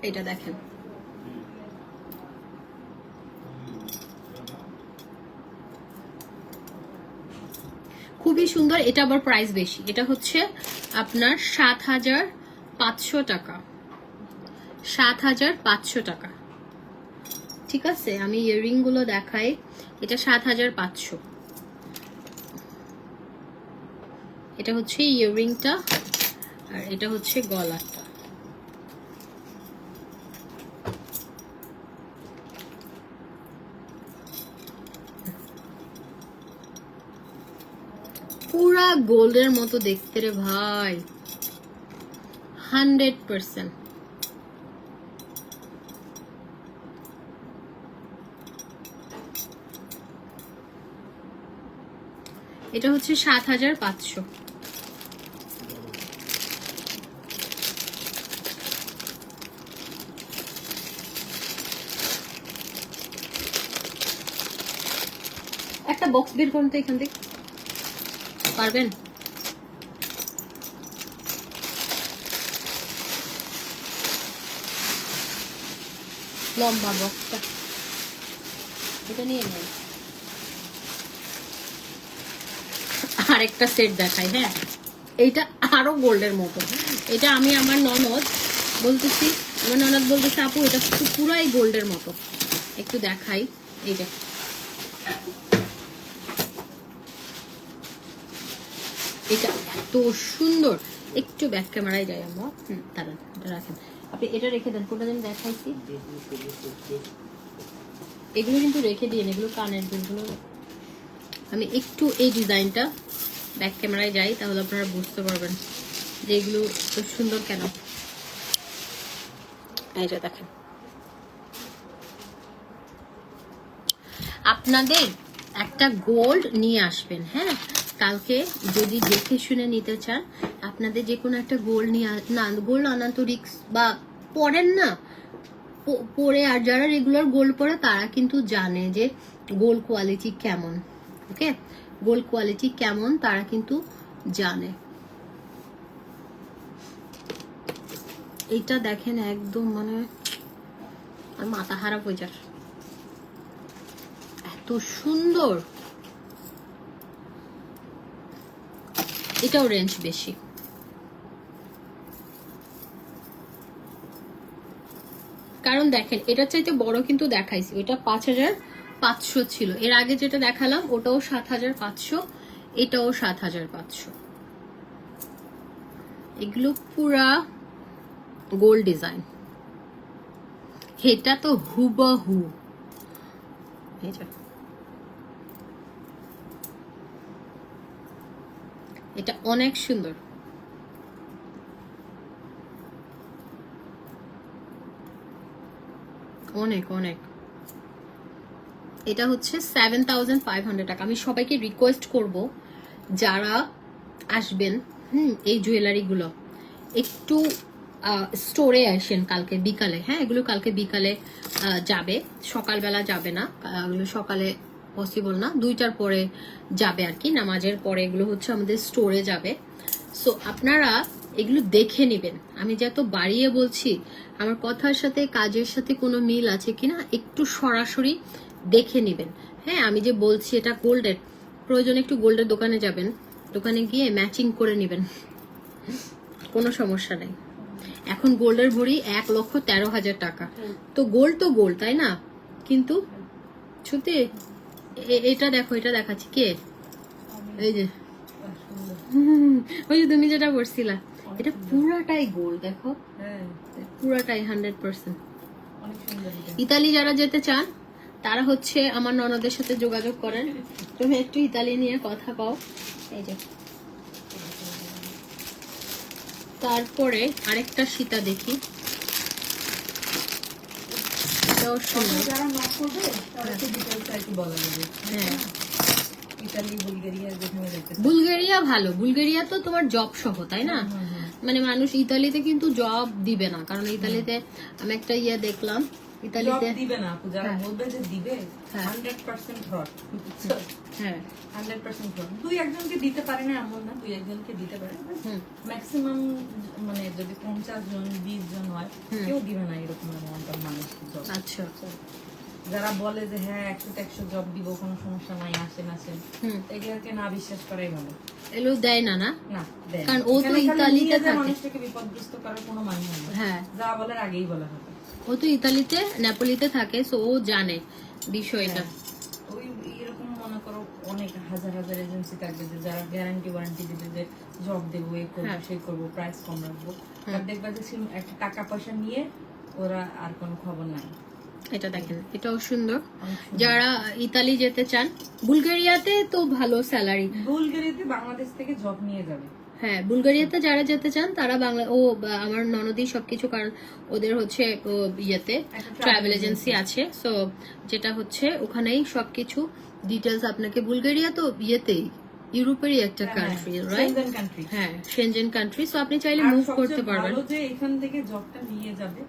এটা দেখেন খুবই সুন্দর। এটা আবার প্রাইস বেশি, এটা হচ্ছে আপনার 7500 টাকা। 7500 টাকা। ঠিক আছে, আমি ইয়াররিং গুলো দেখাই। এটা 7500। এটা হচ্ছে ইয়াররিংটা, আর এটা হচ্ছে গলাটা। পুরা গোল্ডের মতো দেখতে রে ভাই, 100%। এটা হচ্ছে 7500। একটা বক্স বের করুন তো এখান থেকে, পারবেন? লম্বা বক্সটা এটা নিয়ে নেন। আরেকটা সেট দেখাই। হ্যাঁ, এইটা আরো গোল্ডের মতো। এটা আমি আমার ননদ বলতেছি, আমার ননদ বলতেছে আপু এটা পুরাই গোল্ডের মতো। একটু দেখাই। এই যে এটা এত সুন্দর। একটু ব্যাক ক্যামেরায় যাই আমরা। দাঁড়ান, এটা রাখেন, আপনি এটা রেখে দেন। কোনটা যেন দেখাইছি, এগুলো কিন্তু রেখে দিন, এগুলো কানের দুলগুলো। আমি একটু এই ডিজাইনটা ব্যাক ক্যামেরায় যাই, তাহলে আপনারা বুঝতে পারবেন যে এগুলো খুব সুন্দর কেন। এইটা দেখেন, আপনাদের একটা গোল্ড নিয়ে আসবেন। হ্যাঁ, কালকে যদি দেখে শুনে নিতে চান, আপনাদের যে কোনো একটা গোল্ড নিয়ে না, গোল্ড আনা তো রিক্স, বা পরেন না পরে, আর যারা রেগুলার গোল্ড পরে তারা কিন্তু জানে যে গোল্ড কোয়ালিটি কেমন। ওকে, গোল্ড কোয়ালিটি কেমন তারা কিন্তু জানে। এইটা দেখেন একদম মানে আর মাথা খারাপ হয়ে যায়, এত সুন্দর। এটাও রেঞ্জ বেশি, কারণ দেখেন এটার চাইতে বড় কিন্তু দেখাইছি, ওইটা 5500 ছিল। এর আগে যেটা দেখালাম ওটাও 7500, এটাও 7500। এগুলো পুরা গোল্ড ডিজাইন। এটা তো হুবহু, এটা অনেক সুন্দর। অনেক অনেক। এটা হচ্ছে 7500 টাকা। আমি সবাইকে রিকোয়েস্ট করব যারা আসবেন এই জুয়েলারি গুলো একটু স্টোরে আসেন কালকে বিকালে। হ্যাঁ, এগুলো কালকে বিকালে যাবে, সকালবেলা যাবে না, এগুলো সকালে পসিবল না, 2টার পরে যাবে আর কি, নামাজের পরে এগুলো হচ্ছে আমাদের স্টোরে যাবে। সো আপনারা এগুলো দেখে নেবেন। আমি যত বাড়িয়ে বলছি, আমার কথার সাথে কাজের সাথে কোনো মিল আছে কিনা একটু সরাসরি দেখে নেবেন। হ্যাঁ, আমি যে বলছি এটা গোল্ডের, প্রয়োজনে একটু গোল্ডের দোকানে যাবেন, দোকানে গিয়ে ম্যাচিং করে নেবেন, কোনো সমস্যা নেই। এখন গোল্ডের ভরি 1,13,000 টাকা। তো গোল্ড, তাই না? কিন্তু সত্যি এটা দেখো, এটা দেখাচ্ছি কে, এই যে ওই যে তুমি যেটা বলছিলা, এটা পুরাটাই গোল্ড। দেখো পুরাটাই 100%। ইতালি যারা যেতে চান তারা হচ্ছে আমার ননদের সাথে যোগাযোগ করেন, তুমি একটু ইতালি নিয়ে কথা কও। এই যে তারপরে আরেকটা সীতা দেখি, এটাও সুন্দর। হ্যাঁ, বুলগেরিয়া ভালো। বুলগেরিয়া তো তোমার জব সহ, তাই না? মানে মানুষ ইতালিতে কিন্তু জব দিবে না, কারণ ইতালিতে আমি একটা ইয়ে দেখলাম, ইতালিতে দিবে না, যারা বলবে যে দিবে 100% ফ্রড। হ্যাঁ, 100% ফ্রড। দুই একজনকে দিতে পারে না এমন না, দুই একজনকে দিতে পারে, ম্যাক্সিমাম মানে যদি 50 জন 20 জন হয় কেউ দিবে না এরকম অ্যামাউন্ট অফ মানুষ। আচ্ছা, যারা বলে যে হ্যাঁ 100 জব দিব, কোনো সমস্যা নাই, আসেন এগুলোকে না বিশ্বাস করাই ভালো। এলো দেয় না, না না দেয়, কারণ ও তো ইতালিতে থাকে, মানুষটাকে বিপদগ্রস্ত করার কোনো মানে নেই। হ্যাঁ, যা বলার আগেই বলা হবে। ও তো ইতালিতে, নেপোলিতে থাকে, সো ও জানে বিষয়টা। ওই এরকম মনে করো অনেক হাজার হাজার এজেন্সি থাকবে যে যারা গ্যারান্টি ওয়ারেন্টি দিবে যে জব দেবো, এই করবো সেই করবো, প্রাইস কম রাখবো, আর দেখবা যে একটা টাকা পয়সা নিয়ে ওরা আর কোনো খবর নাই। এটা দেখেন, এটাও সুন্দর। যারা ইতালি যেতে চান, বুলগেরিয়াতে তো ভালো স্যালারি, বুলগেরিয়াতে বাংলাদেশ থেকে জব নিয়ে যাবে। হ্যাঁ, বুলগেরিয়াতে যারা যেতে চান তারা বাংলা, ও আমার ননদই সবকিছু, কারণ ওদের হচ্ছে ইয়েতে ট্রাভেল এজেন্সি আছে, সো যেটা হচ্ছে ওখানেই সবকিছু ডিটেলস আপনাকে। বুলগেরিয়া তো ইয়েতেই ইউরোপেরই একটা কান্ট্রি, রাইট? হ্যাঁ, সেনজেন কান্ট্রি, সো আপনি চাইলে মুভ করতে পারবেন। ভালো যে এখান থেকে জবটা নিয়ে যাবে,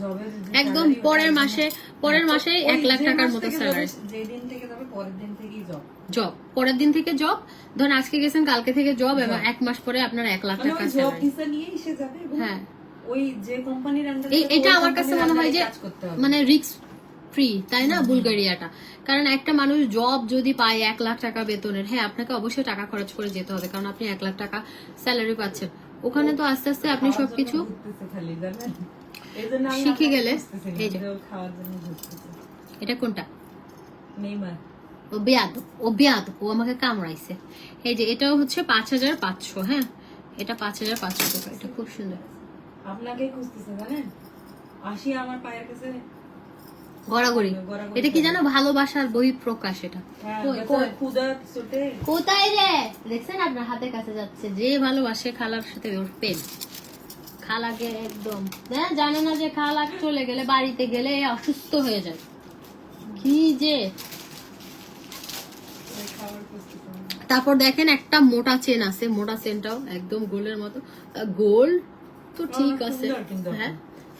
জবের একদম পরের মাসে 1 লাখ টাকার মতো স্যালারি। যেদিন থেকে যাবে পরের দিন থেকেই জব, পরের দিন থেকে জব। ধরুন আজকে গেছেন, কালকে থেকে জব, এবং 1 মাস পরে আপনার 1 লাখ টাকা স্যালারি। জব ভিসা নিয়ে এসে যাবে। হ্যাঁ, ওই যে কোম্পানির আন্ডারে, এটা আমার কাছে মনে হয় যে মানে রিস্ক ফ্রি, তাই না বুলগেরিয়াটা? কারণ একটা মানুষ জব যদি পায় 1 লাখ টাকা বেতনের, হ্যাঁ আপনাকে অবশ্যই টাকা খরচ করে যেতে হবে, কারণ আপনি 1 লাখ টাকা স্যালারি পাচ্ছেন। ওখানে তো আস্তে আস্তে আপনি সবকিছু শিখে গেলে। এই যে এটা কোনটা? নেইমার। ও ও আমাকে কামড়াইছে। এই যে এটাও হচ্ছে 5500। হ্যাঁ, এটা 5500 টাকা। এটা খুব সুন্দর। আপনাকেই খুঁজতেছে জানেন, আসি আমার পায়ের কাছে গড়াগড়ি। এটা কি জানো? ভালোবাসার বহিঃপ্রকাশ। এটা কোথায় রে? দেখছেন আপনার হাতের কাছে যাচ্ছে। যে ভালোবাসে খালার সাথে ওর প্রেম, খালাকে একদম জানে না যে খালা চলে গেলে, বাড়িতে গেলে অসুস্থ হয়ে যায়। কি যে তারপর দেখেন একটা মোটা চেন আছে, মোটা চেনটাও একদম গোল্ডের মতো। গোল্ড তো ঠিক আছে, সুন্দর কিন্তু হ্যাঁ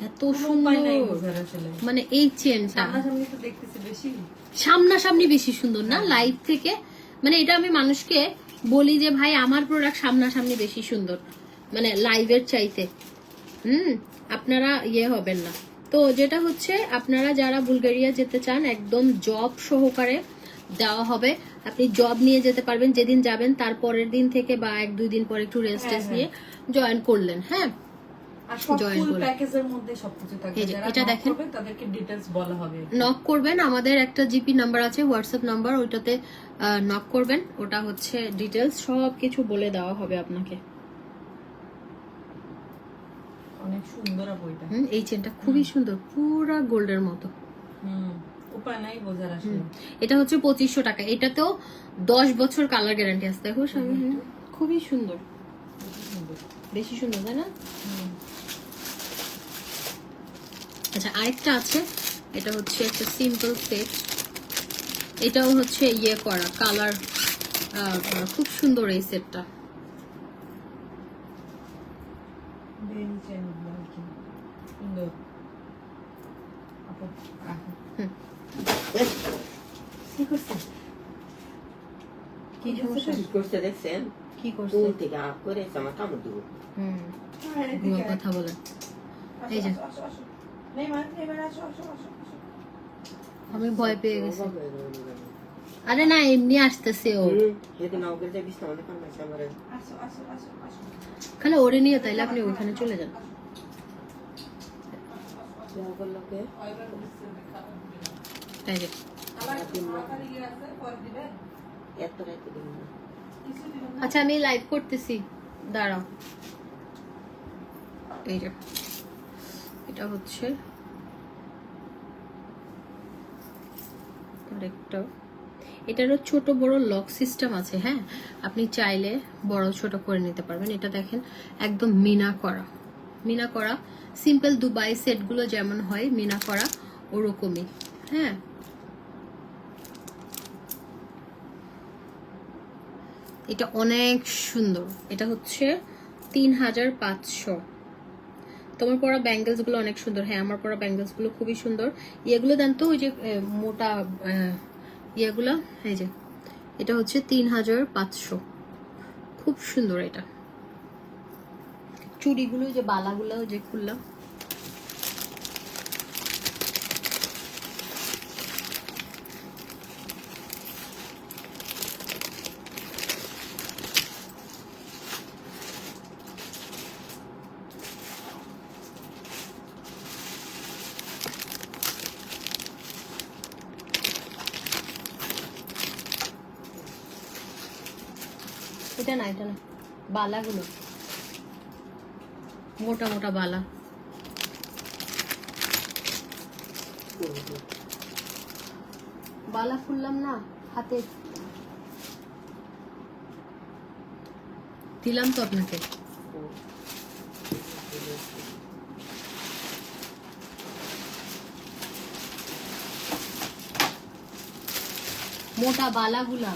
এত কোনো উপায় নাই সুন্দর, বোঝার আসলে। মানে এই চেনটা সামনাসামনি তো দেখতেছি বেশি। সামনাসামনি বেশি সুন্দর না লাইভ থেকে, মানে এটা আমি মানুষকে বলি যে ভাই আমার প্রোডাক্ট সামনাসামনি বেশি সুন্দর, মানে লাইভের চাইতে। আপনারা ইয়ে হবেন না। তো যেটা হচ্ছে আপনারা যারা বুলগেরিয়া যেতে চান একদম জব সহকারে দেওয়া হবে, আপনি জব নিয়ে যেতে পারবেন, যেদিন যাবেন তার পরের দিন থেকে বা 1-2 দিন পরে একটু রেস্ট নিয়ে জয়েন করলেন, হ্যাঁ আর সব join ফুল করলে। প্যাকেজের মধ্যে সবকিছু থাকবে। এই যে, যারা এটা knock দেখেন। করবে তাদেরকে ডিটেইলস বলা হবে। নক করবেন, আমাদের একটা জিপি নাম্বার আছে, হোয়াটসঅ্যাপ নাম্বার, ওইটাতে নক করবেন, ওটা হচ্ছে ডিটেলস সবকিছু বলে দেওয়া হবে আপনাকে। অনেক সুন্দর বইটা। এই চেনটা খুবই সুন্দর, পুরা গোল্ডের মতো। উপায় নাই বোঝার আসলে। এটা হচ্ছে 2500 টাকা, এটাতেও 10 বছর কালার গ্যারান্টি আছে। দেখো স্বামী, খুবই সুন্দর, বেশি সুন্দর তাই না? আচ্ছা আরেকটা আছে, এটা হচ্ছে একটা সিম্পল সেট, এটাও হচ্ছে ইয়ে করা কালার, খুব সুন্দর এই সেটটা। সুন্দর আপু, কি করছে? কি সমস্যা? করতে দেখছেন কি করছে? কোন থেকে আপ করে আমার কামড় দিব। ঘুমা কথা বলেন। এই যে আমি ভয় পেয়ে গেছি। আরে না, এমনি আসতেছে ও, সেদিন আমাকে যে বিছনা অনেক কামড়াইছে আমার। খালি ওরে নিয়ে তাইলে আপনি ওইখানে চলে যান। লোকে তাই যে এত রাইতে দিন না। আচ্ছা আমি লাইভ করতেছি, দাঁড়াও। এই যে এটা হচ্ছে আরেকটা, এটারও ছোট বড় লক সিস্টেম আছে, হ্যাঁ আপনি চাইলে বড় ছোট করে নিতে পারবেন। এটা দেখেন একদম মিনা করা, মিনা করা সিম্পল দুবাই সেটগুলো যেমন হয় মিনা করা ওরকমই, হ্যাঁ এটা অনেক সুন্দর। এটা হচ্ছে 3500। তোমার পরা ব্যাঙ্গেলস গুলো অনেক সুন্দর, হ্যাঁ আমার পরা ব্যাঙ্গেলস গুলো খুবই সুন্দর। ইয়েগুলো দেন তো, ওই যে মোটা ইয়েগুলো, এই যে এটা হচ্ছে 3500, খুব সুন্দর। এটা চুড়িগুলো যে বালাগুলো যে খুললাম, এটা না, এটা না, বালাগুলো মোটা মোটা বালা, বালা খুললাম না হাতে, দিলাম তো আপনাকে। মোটা বালাগুলা,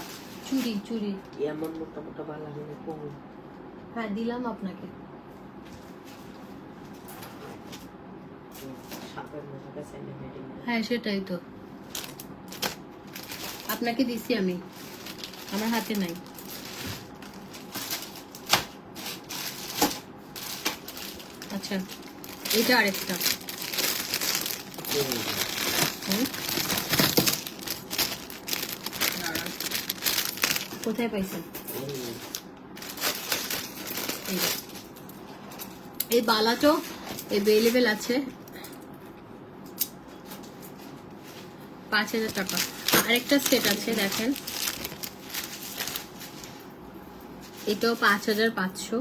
চুড়ি চুড়ি, এমন মোটা মোটা বালা হলে কম। হ্যাঁ দিলাম আপনাকে। সাপের মতো কাছে মেডিং। হ্যাঁ সেটাই তো, আপনাকে দিছি আমি, আমার হাতে নাই। আচ্ছা এটা আরেকটা, কোথায় পাইছেন? এই বালাটো অ্যাভেলেবেল আছে 5000 টাকা। আরেকটা সেট আছে দেখেন, এটাও 5500।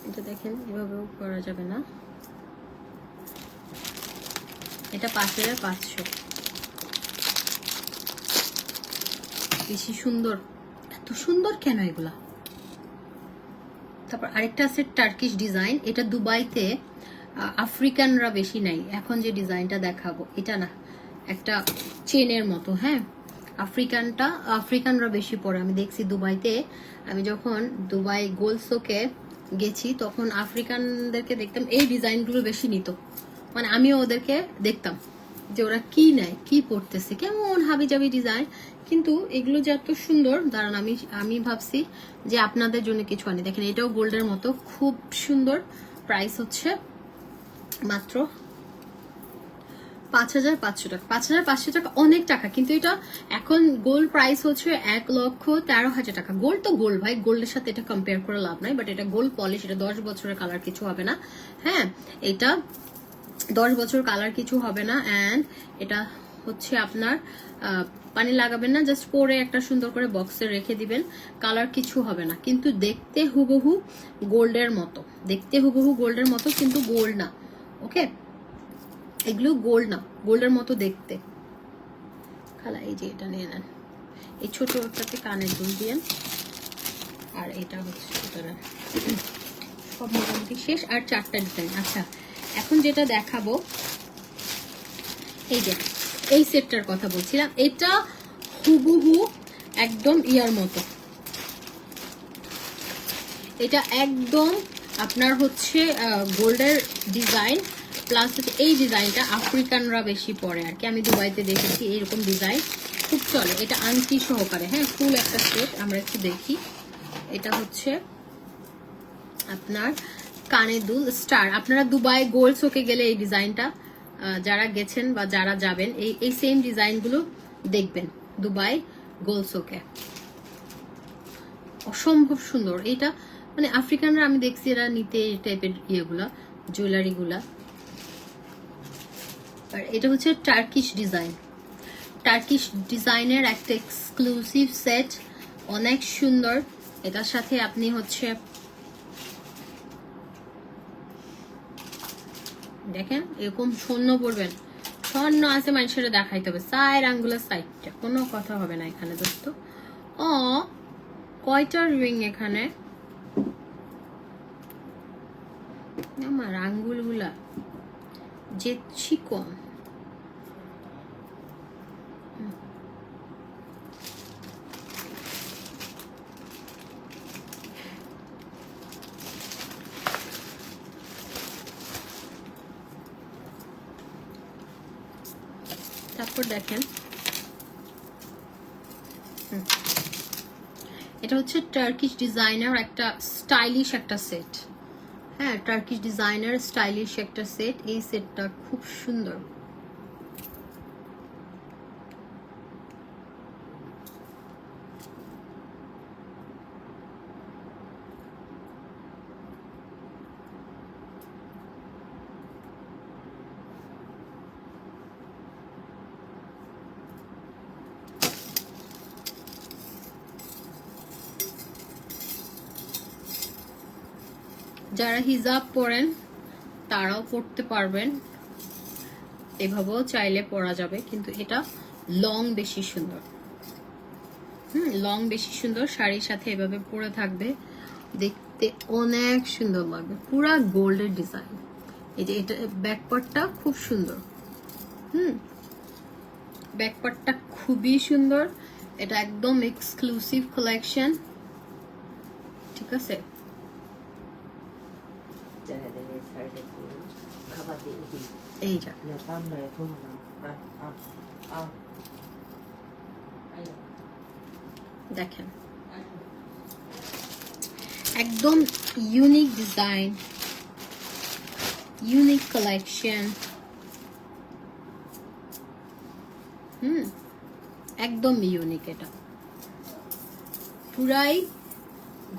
এটা দেখেন এভাবেও করা যাবে না, এটা 5500। বেশি সুন্দর, এত সুন্দর কেন এগুলা? এত তারপর আরেকটা আছে টার্কিশ ডিজাইন, এটা দুবাইতে আফ্রিকানরা বেশি নাই। এখন যে ডিজাইনটা দেখাবো এটা না, একটা চেনের মতো, হ্যাঁ আফ্রিকানরা বেশি পরে। আমি দেখছি দুবাইতে, আমি যখন দুবাই গোল্ড শোকে গেছি তখন আফ্রিকানদেরকে দেখতাম এই ডিজাইনগুলো বেশি নিত। মানে আমিও ওদেরকে দেখতাম যে ওরা কি নেয়, কি পড়তেছে, কেমন হাবিজাবি ডিজাইন, কিন্তু এগুলো যে এত সুন্দর। দাঁড়ান আমি ভাবছি যে আপনাদের জন্য কিছু আনি। দেখেন এটাও গোল্ডের মতো, খুব সুন্দর। প্রাইস হচ্ছে মাত্র 5,500 টাকা। 5,500 টাকা অনেক টাকা, কিন্তু এটা এখন গোল্ড প্রাইস হচ্ছে 1,13,000 টাকা। গোল্ড তো গোল্ড ভাই, গোল্ডের সাথে এটা কম্পেয়ার করে লাভ নাই। বাট এটা গোল্ড পলিশ, এটা 10 বছরের কালার কিছু হবে না। হ্যাঁ, এটা 10 বছর কালার কিছু হবে না। অ্যান্ড এটা হচ্ছে আপনার পানি লাগাবেন না, জাস্ট পরে একটা সুন্দর করে বক্সে রেখে দিবেন, কালার কিছু হবে না। কিন্তু দেখতে হুবহু গোল্ডের মতো, দেখতে হুবহু গোল্ডের মতো, কিন্তু গোল্ড না। ওকে, এগুলো গোল্ড না, গোল্ডের মতো দেখতে। খালা এই যে এটা নিয়ে নেন, এই ছোটটাতে কানের দুল দিয়েন। আর এটা হচ্ছে সব মোটামুটি শেষ। আর 4টা ডিজাইন। আচ্ছা, এখন যেটা দেখাবো, এই যে এই সেটটার কথা বলছিলাম, এটা হুবহু একদম ইয়ার মতো। এটা একদম আপনার হচ্ছে গোল্ডের ডিজাইন, প্লাস এই ডিজাইনটা আফ্রিকানরা বেশি পরে আর কি। আমি দুবাইতে দেখেছি এরকম ডিজাইন খুব চলে। এটা আংটি সহকারে, হ্যাঁ, ফুল একটা সেট। আমরা একটু দেখি, এটা হচ্ছে আপনার কানে দুল স্টার। আপনারা দুবাই গোল্ড শোকে গেলে এই ডিজাইনটা, যারা গেছেন বা যারা যাবেন, এই সেম ডিজাইনগুলো দেখবেন দুবাই গোল্ড শোকে। অসম্ভব সুন্দর এটা, মানে আফ্রিকানরা আমি দেখছি এরা নিতে এই টাইপের ইয়েগুলা, জুয়েলারি গুলা। আর এটা হচ্ছে টার্কিশ ডিজাইন, টার্কিশ ডিজাইনের একটা এক্সক্লুসিভ সেট, অনেক সুন্দর। এটার সাথে আপনি হচ্ছে দেখেন এরকম স্বর্ণ পড়বেন, স্বর্ণ আছে মানুষের দেখাইতে হবে, 4 আঙ্গুলের সাইডটা, কোনো কথা হবে না এখানে দোস্ত। ও কয়টা রিং এখানে, আমার আঙ্গুলগুলা যে চিকন। তারপর দেখেন এটা হচ্ছে টার্কিশ ডিজাইনার একটা স্টাইলিশ একটা সেট। হ্যাঁ, টার্কিশ ডিজাইনার স্টাইলিশ একটা সেট। এই সেটটা খুব সুন্দর। যারা হিজাব পরেন তারাও পড়তে পারবেন, এভাবেও চাইলে পরা যাবে, কিন্তু এটা লং বেশি সুন্দর। লং বেশি সুন্দর, শাড়ির সাথে এভাবে পরে থাকবে, দেখতে অনেক সুন্দর লাগবে। পুরা গোল্ডের ডিজাইন। এই যে এটা ব্যাকপার্টটা খুব সুন্দর, ব্যাকপার্টটা খুবই সুন্দর। এটা একদম এক্সক্লুসিভ কালেকশন, ঠিক আছে। এই যা দেখেন একদম ইউনিক ডিজাইন, ইউনিক কালেকশন। একদম ইউনিক, এটা পুরাই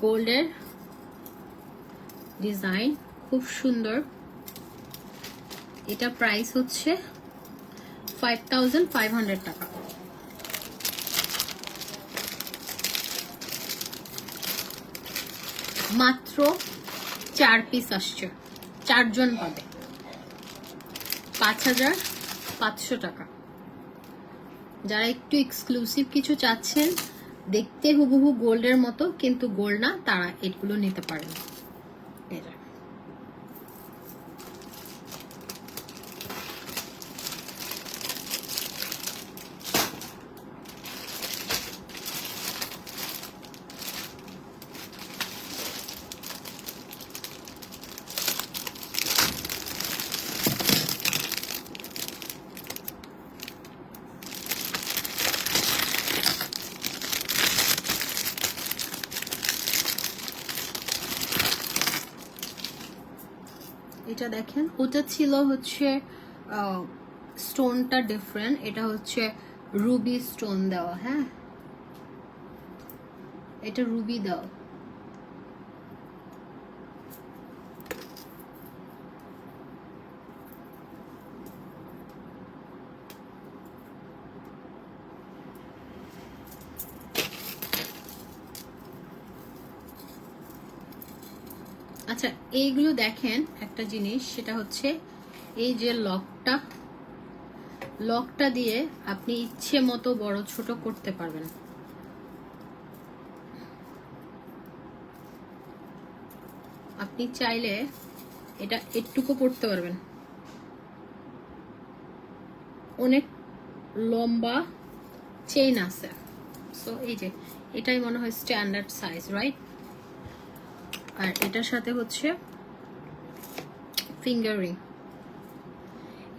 গোল্ডের ডিজাইন, খুব সুন্দর। এটা প্রাইস হচ্ছে 5,500 টাকা। মাত্র 4 পিস আসছে, 4 জন পাবে। 5,500 টাকা। যারা একটু এক্সক্লুসিভ কিছু চাচ্ছেন, দেখতে হুবহু গোল্ডের মতো কিন্তু গোল্ড না, তারা এগুলো নিতে পারেন। এটা দেখেন, ওটা ছিল হচ্ছে স্টোনটা ডিফারেন্ট, এটা হচ্ছে রুবি স্টোন দেওয়া। হ্যাঁ, এটা রুবি দেওয়া। আচ্ছা, এইগুলো দেখেন একটা জিনিস, সেটা হচ্ছে এই যে লকটা দিয়ে আপনি ইচ্ছে মতো বড় ছোট করতে পারবেন। আপনি চাইলে এটা একটুকু পড়তে পারবেন। অনেক লম্বা চেইন আছে, সো এই যে এটাই মনে হয় স্ট্যান্ডার্ড সাইজ, রাইট? আর এটার সাথে হচ্ছে ফিঙ্গার রিং।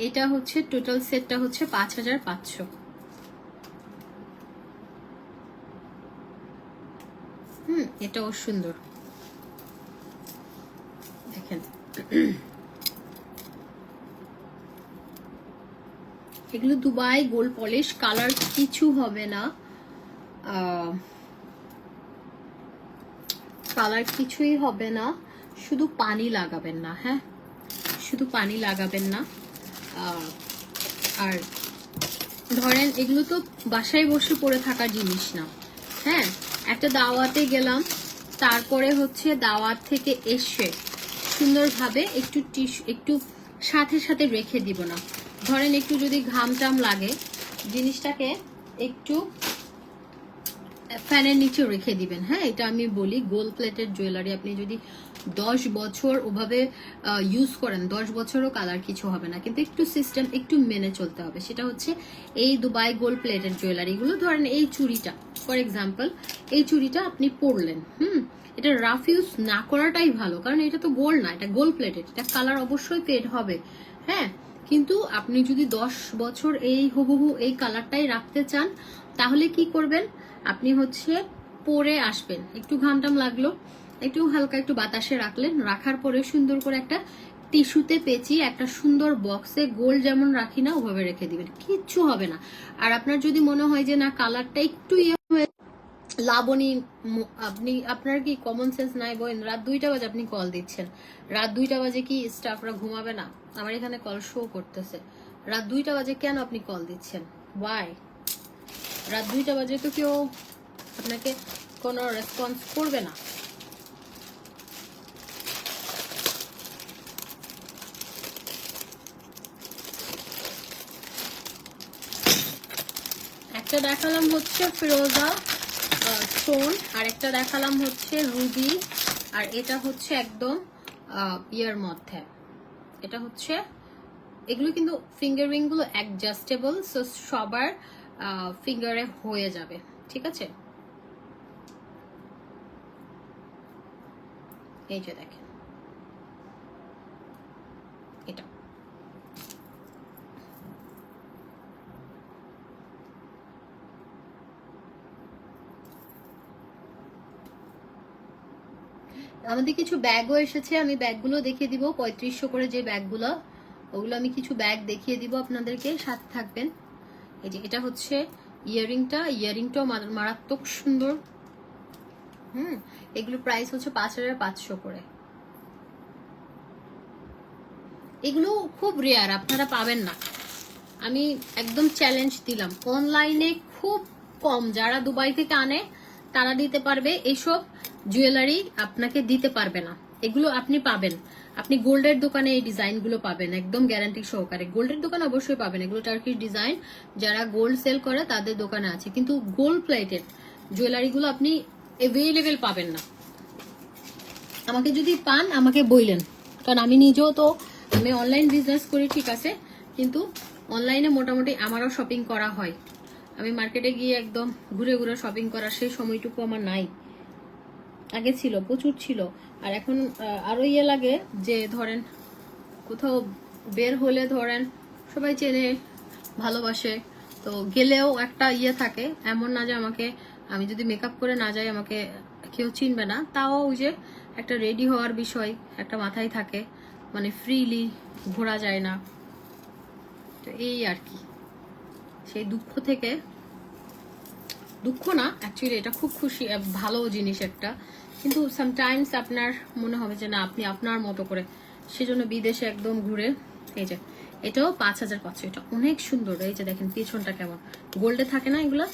এটা হচ্ছে টোটাল সেটটা হচ্ছে 5500। এটাও সুন্দর, দেখেন। এগুলো দুবাই গোল্ড পলিশ, কালার কিছু হবে না, কালার কিছুই হবে না, শুধু পানি লাগাবেন না। হ্যাঁ, শুধু পানি লাগাবেন না। আর ধরেন এগুলো তো বাসায় বসে পড়ে থাকার জিনিস না। হ্যাঁ, একটা দাওয়াতে গেলাম, তারপরে হচ্ছে দাওয়াত থেকে এসে সুন্দরভাবে একটু সাথে সাথে রেখে দিব না। ধরেন একটু যদি ঘাম টাম লাগে, জিনিসটাকে একটু ফ্যানের নিচে রেখে দিবেন। হ্যাঁ, এটা আমি বলি, গোল্ড প্লেটেড জুয়েলারি আপনি যদি 10 বছর ওভাবে ইউজ করেন, 10 বছরও কালার কিছু হবে না, কিন্তু একটু সিস্টেম একটু মেনে চলতে হবে। সেটা হচ্ছে এই দুবাই গোল্ড প্লেটেড জুয়েলারি গুলো, ধরেন এই চুড়িটা ফর এক্সাম্পল, এই চুড়িটা আপনি পরলেন, এটা রাফ ইউজ না করাটাই ভালো, কারণ এটা তো গোল্ড না, এটা গোল্ড প্লেটেড, এটা কালার অবশ্যই ফেড হবে। হ্যাঁ, কিন্তু আপনি যদি 10 বছর এই হুবহু এই কালারটাই রাখতে চান, তাহলে কি করবেন, আপনি হচ্ছে পরে আসবেন, একটু ঘামটাম লাগলো, একটু হালকা একটু বাতাসে রাখলেন, রাখার পরে সুন্দর করে একটা টিস্যুতে পেঁচিয়ে একটা সুন্দর বক্সে গোল্ড যেমন রাখি না ওভাবে রেখে দিবেন, কিচ্ছু হবে না। আর আপনার যদি মনে হয় যে না কালারটা একটু লাবণী, আপনার কি কমন সেন্স নাই বলেন? রাত 2টা বাজে আপনি কল দিচ্ছেন, রাত 2টা বাজে কি স্টাফরা ঘুমাবে না? আমার এখানে কল শো করতেছে, রাত 2টা বাজে কেন আপনি কল দিচ্ছেন? ওয়াই? রাত 2টা বাজে তো কেউ আপনাকে কোনো রেসপন্স করবে না। একটা দেখালাম হচ্ছে ফিরোজা স্টোন, আর একটা দেখালাম হচ্ছে রুবি, আর এটা হচ্ছে একদম ইয়ার মধ্যে। এটা হচ্ছে, এগুলো কিন্তু ফিঙ্গার রিং গুলো অ্যাডজাস্টেবল, সো সবার ফিঙ্গারে হয়ে যাবে, ঠিক আছে? এই যে দেখেন এটা, আমাদের কিছু ব্যাগও এসেছে, আমি ব্যাগগুলো দেখিয়ে দিব, 3500 করে যে ব্যাগগুলো, ওগুলো আমি কিছু ব্যাগ দেখিয়ে দিব আপনাদেরকে, সাথে থাকবেন। এই যে এটা হচ্ছে ইয়ারিংটাও মারাত্মক সুন্দর। এগুলো প্রাইস হচ্ছে 5500 করে। এগুলো খুব রেয়ার, আপনারা পাবেন না, আমি একদম চ্যালেঞ্জ দিলাম। অনলাইনে খুব কম, যারা দুবাই থেকে আনে তারা দিতে পারবে, এইসব জুয়েলারি আপনাকে দিতে পারবে না। এগুলো আপনি পাবেন, আপনি গোল্ডের দোকানে এই ডিজাইন গুলো পাবেন একদম গ্যারান্টি সহকারে। গোল্ডের দোকানে অবশ্যই পাবেন, এগুলো টার্কিশ ডিজাইন, যারা গোল্ড সেল করে তাদের দোকানে আছে, কিন্তু গোল্ড প্লেটেড জুয়েলারি গুলো আপনি অ্যাভেলেবেল পাবেন না। আমাকে যদি পান আমাকে বললেন, কারণ আমি নিজেও তো, আমি অনলাইন বিজনেস করি ঠিক আছে, কিন্তু অনলাইনে মোটামুটি আমারও শপিং করা হয়। আমি মার্কেটে গিয়ে একদম ঘুরে ঘুরে শপিং করার সেই সময়টুকু আমার নাই, আগে ছিল, প্রচুর ছিল। আর এখন আরো ইয়ে লাগে যে ধরেন কোথাও বের হলে ধরেন সবাই চেনে ভালোবাসে, তো গেলেও একটা ইয়ে থাকে, এমন না যে আমি যদি মেকআপ করে না যাই আমাকে কেউ চিনবে না, তাও ওই যে একটা রেডি হওয়ার বিষয় একটা মাথায় থাকে। মানে ফ্রিলি ঘোরা যায় না, তো এই আর কি। সেই দুঃখ থেকে, দুঃখ না অ্যাকচুয়ালি এটা খুব খুশি ভালো জিনিস একটা, কিন্তু সামটাইমস আপনার মনে হবে যে না আপনি আপনার মতো করে, সেজন্য বিদেশে একদম ঘুরে। এই যে এটাও 5500, এটা অনেক সুন্দর। এই যে দেখেন পিছনটা কেমন গোল্ডে থাকে না, এগুলো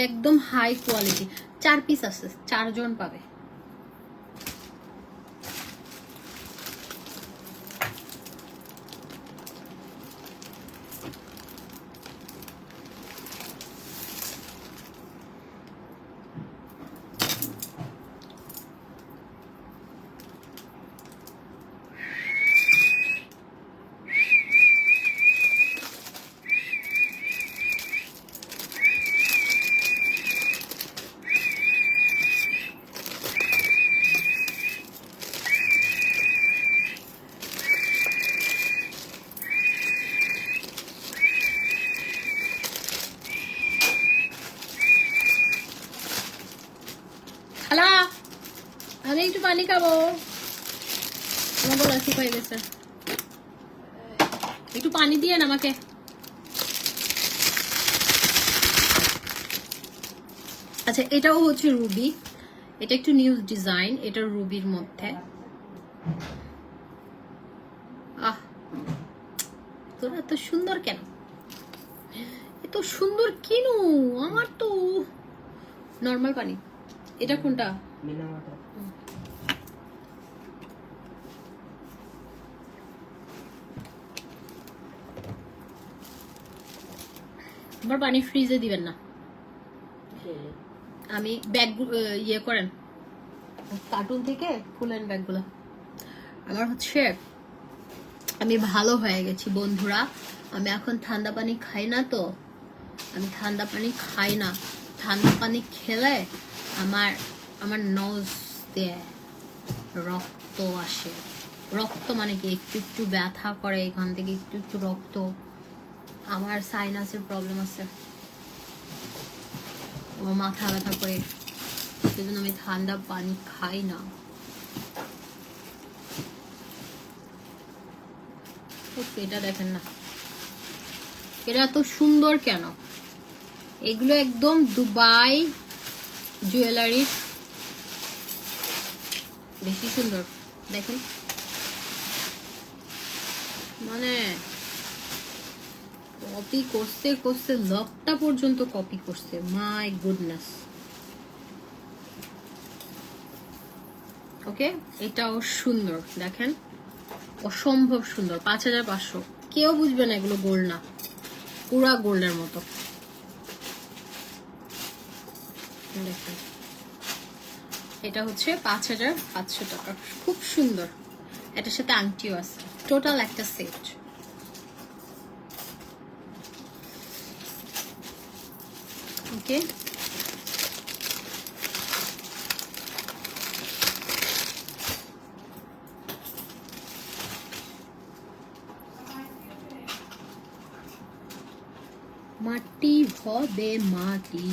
একদম হাই কোয়ালিটি। 4 পিস আছে, 4 জন পাবে। খালা আমি একটু পানি খাবো, আমার গলা শুকাই গেছে, একটু পানি দিয়ে না আমাকে। আচ্ছা এটাও হচ্ছে রুবি, এটা একটু নিউ ডিজাইন, এটা রুবির মধ্যে। আহ তোরা এত সুন্দর কেন, এত সুন্দর কেন? আমার তো নর্মাল পানি। এটা কোনটা? বিনা ওয়াটার। আমার পানি ফ্রিজে দিবেন না, আমি ব্যাগ ইয়ে করেন কার্টুন থেকে খুলেন ব্যাগগুলো। আমার হচ্ছে আমি ভালো হয়ে গেছি বন্ধুরা, আমি এখন ঠান্ডা পানি খাই না, তো আমি ঠান্ডা পানি খাই না। ঠান্ডা পানি খেলে আমার নজ দিয়ে রক্ত আসে। রক্ত মানে কি একটু একটু ব্যথা করে, এখান থেকে একটু একটু রক্ত। আমার সাইনাসের প্রবলেম আছে, আমার মাথা ব্যথা করে, সেজন্য আমি ঠান্ডা পানি খাই না। এটা দেখেন না, এটা এত সুন্দর কেন? এগুলো একদম দুবাই জুয়েলারির, বেশি সুন্দর দেখেন, মানে কপি করতে করতে লকটা পর্যন্ত কপি করছে, মাই গুডনেস। ওকে এটাও সুন্দর দেখেন, অসম্ভব সুন্দর। 5500, কেউ বুঝবে না এগুলো গোল্ড না, পুরা গোল্ডের মতো। দেখেন এটা হচ্ছে 5500 টাকা, খুব সুন্দর। এটার সাথে আংটিও আছে, টোটাল একটা সেট। ওকে মাটি হবে মাটি।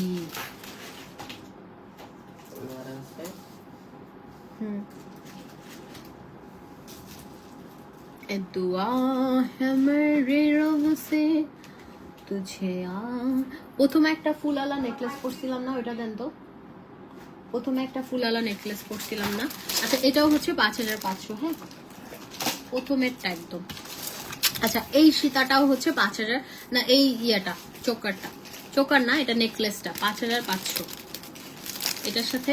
दुआ है मेरे रब से तुझे প্রথমে একটা ফুলালা নেকলেস পরছিলাম না, ওটা দেন তো। প্রথমে একটা ফুলালা নেকলেস পরছিলাম না। আচ্ছা এটাও হচ্ছে 5500। হ্যাঁ প্রথমেরটা একদম। আচ্ছা এই সীতাটাও হচ্ছে 5000 না, এই ইয়াটা চোকারটা, চোকার না এটা নেকলেসটা 5500। এটার সাথে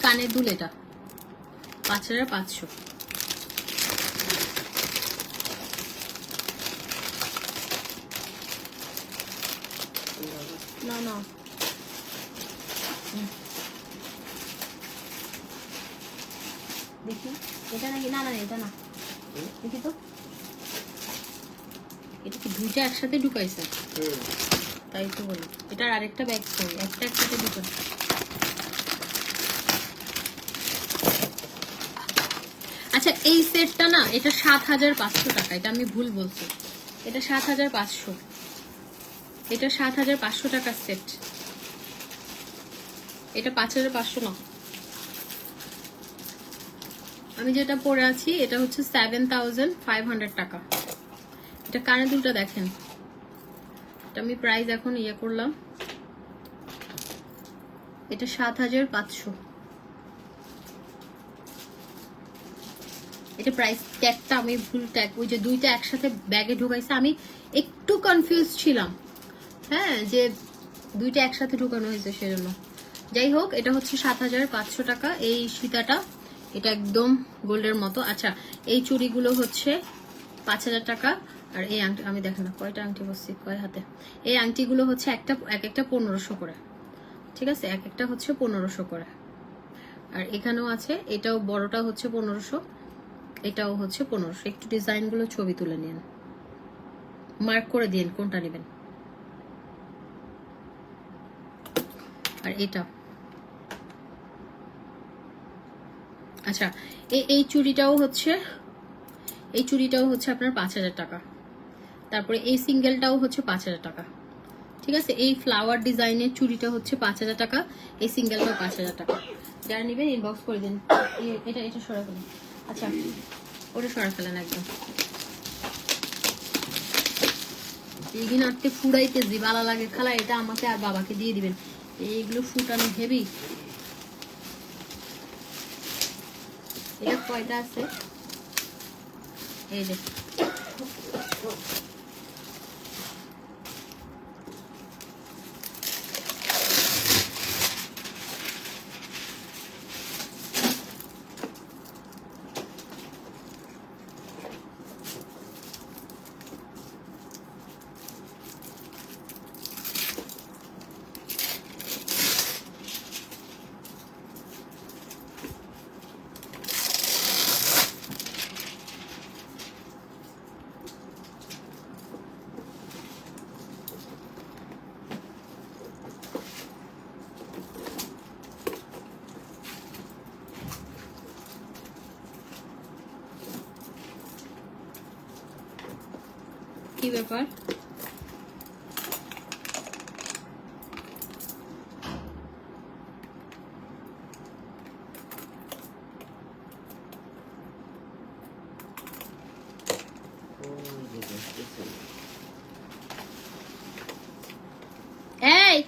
কানের দুল, এটা 5500। না না দেখি এটা নাকি, না না এটা না, দেখি তো এটা কি দুইটা একসাথে ঢুকাইছে? তাই তো বলি, এটার আরেকটা ব্যাগ করি, একটা একসাথে ঢুকাই। আচ্ছা এই সেটটা না, এটা 7500 টাকা, এটা আমি ভুল বলছি, এটা 7500, এটা 7500 টাকার সেট, এটা 5500 না। আমি যেটা পরে আছি এটা হচ্ছে 7500 টাকা। এটা কানে দুলটা দেখেন, এটা আমি প্রাইস এখন ইয়ে করলাম, এটা 7500। এটা প্রাইস ট্যাগটা আমি ভুল ট্যাগ, ওই যে দুইটা একসাথে ব্যাগে ঢুকাইছে, আমি একটু কনফিউজ ছিলাম, হ্যাঁ, যে দুইটা একসাথে ঢুকানো হয়েছে সেজন্য। যাই হোক, এটা হচ্ছে 7500 টাকা এই সীতাটা, এটা একদম গোল্ডের মতো। আচ্ছা, এই চুড়িগুলো হচ্ছে 5000 টাকা। আর এই আংটি আমি দেখেন না কয়টা আংটি বসছি কয় হাতে, এই আংটিগুলো হচ্ছে এক একটা 1500 করে, ঠিক আছে, এক একটা হচ্ছে 1500 করে। আর এখানেও আছে, এটাও বড়টা হচ্ছে 1500, এটাও হচ্ছে 1500। একটু ডিজাইনগুলো ছবি তুলে নিন, মার্ক করে দিন কোনটা নেবেন। আর এটা, আচ্ছা, এই চুড়িটাও হচ্ছে আপনার 5000 টাকা। তারপরে এই সিঙ্গেলটাও হচ্ছে 5000 টাকা, ঠিক আছে। এই ফ্লাওয়ার ডিজাইনের চুড়িটা হচ্ছে 5000 টাকা, এই সিঙ্গেলটাও 5000 টাকা। যারা নেবেন ইনবক্স করে দিন। এটা সরা ফেলেন, আচ্ছা ওটা সরা ফেলেন একদম। এইদিন আটতে ফুড়াইতেছি, ভালো লাগে খালা, এটা আমাকে আর বাবাকে দিয়ে দিবেন। এইগুলো ফুটানো হেভি। এটা কয়টা আছে এই যে, কি ব্যাপার? এই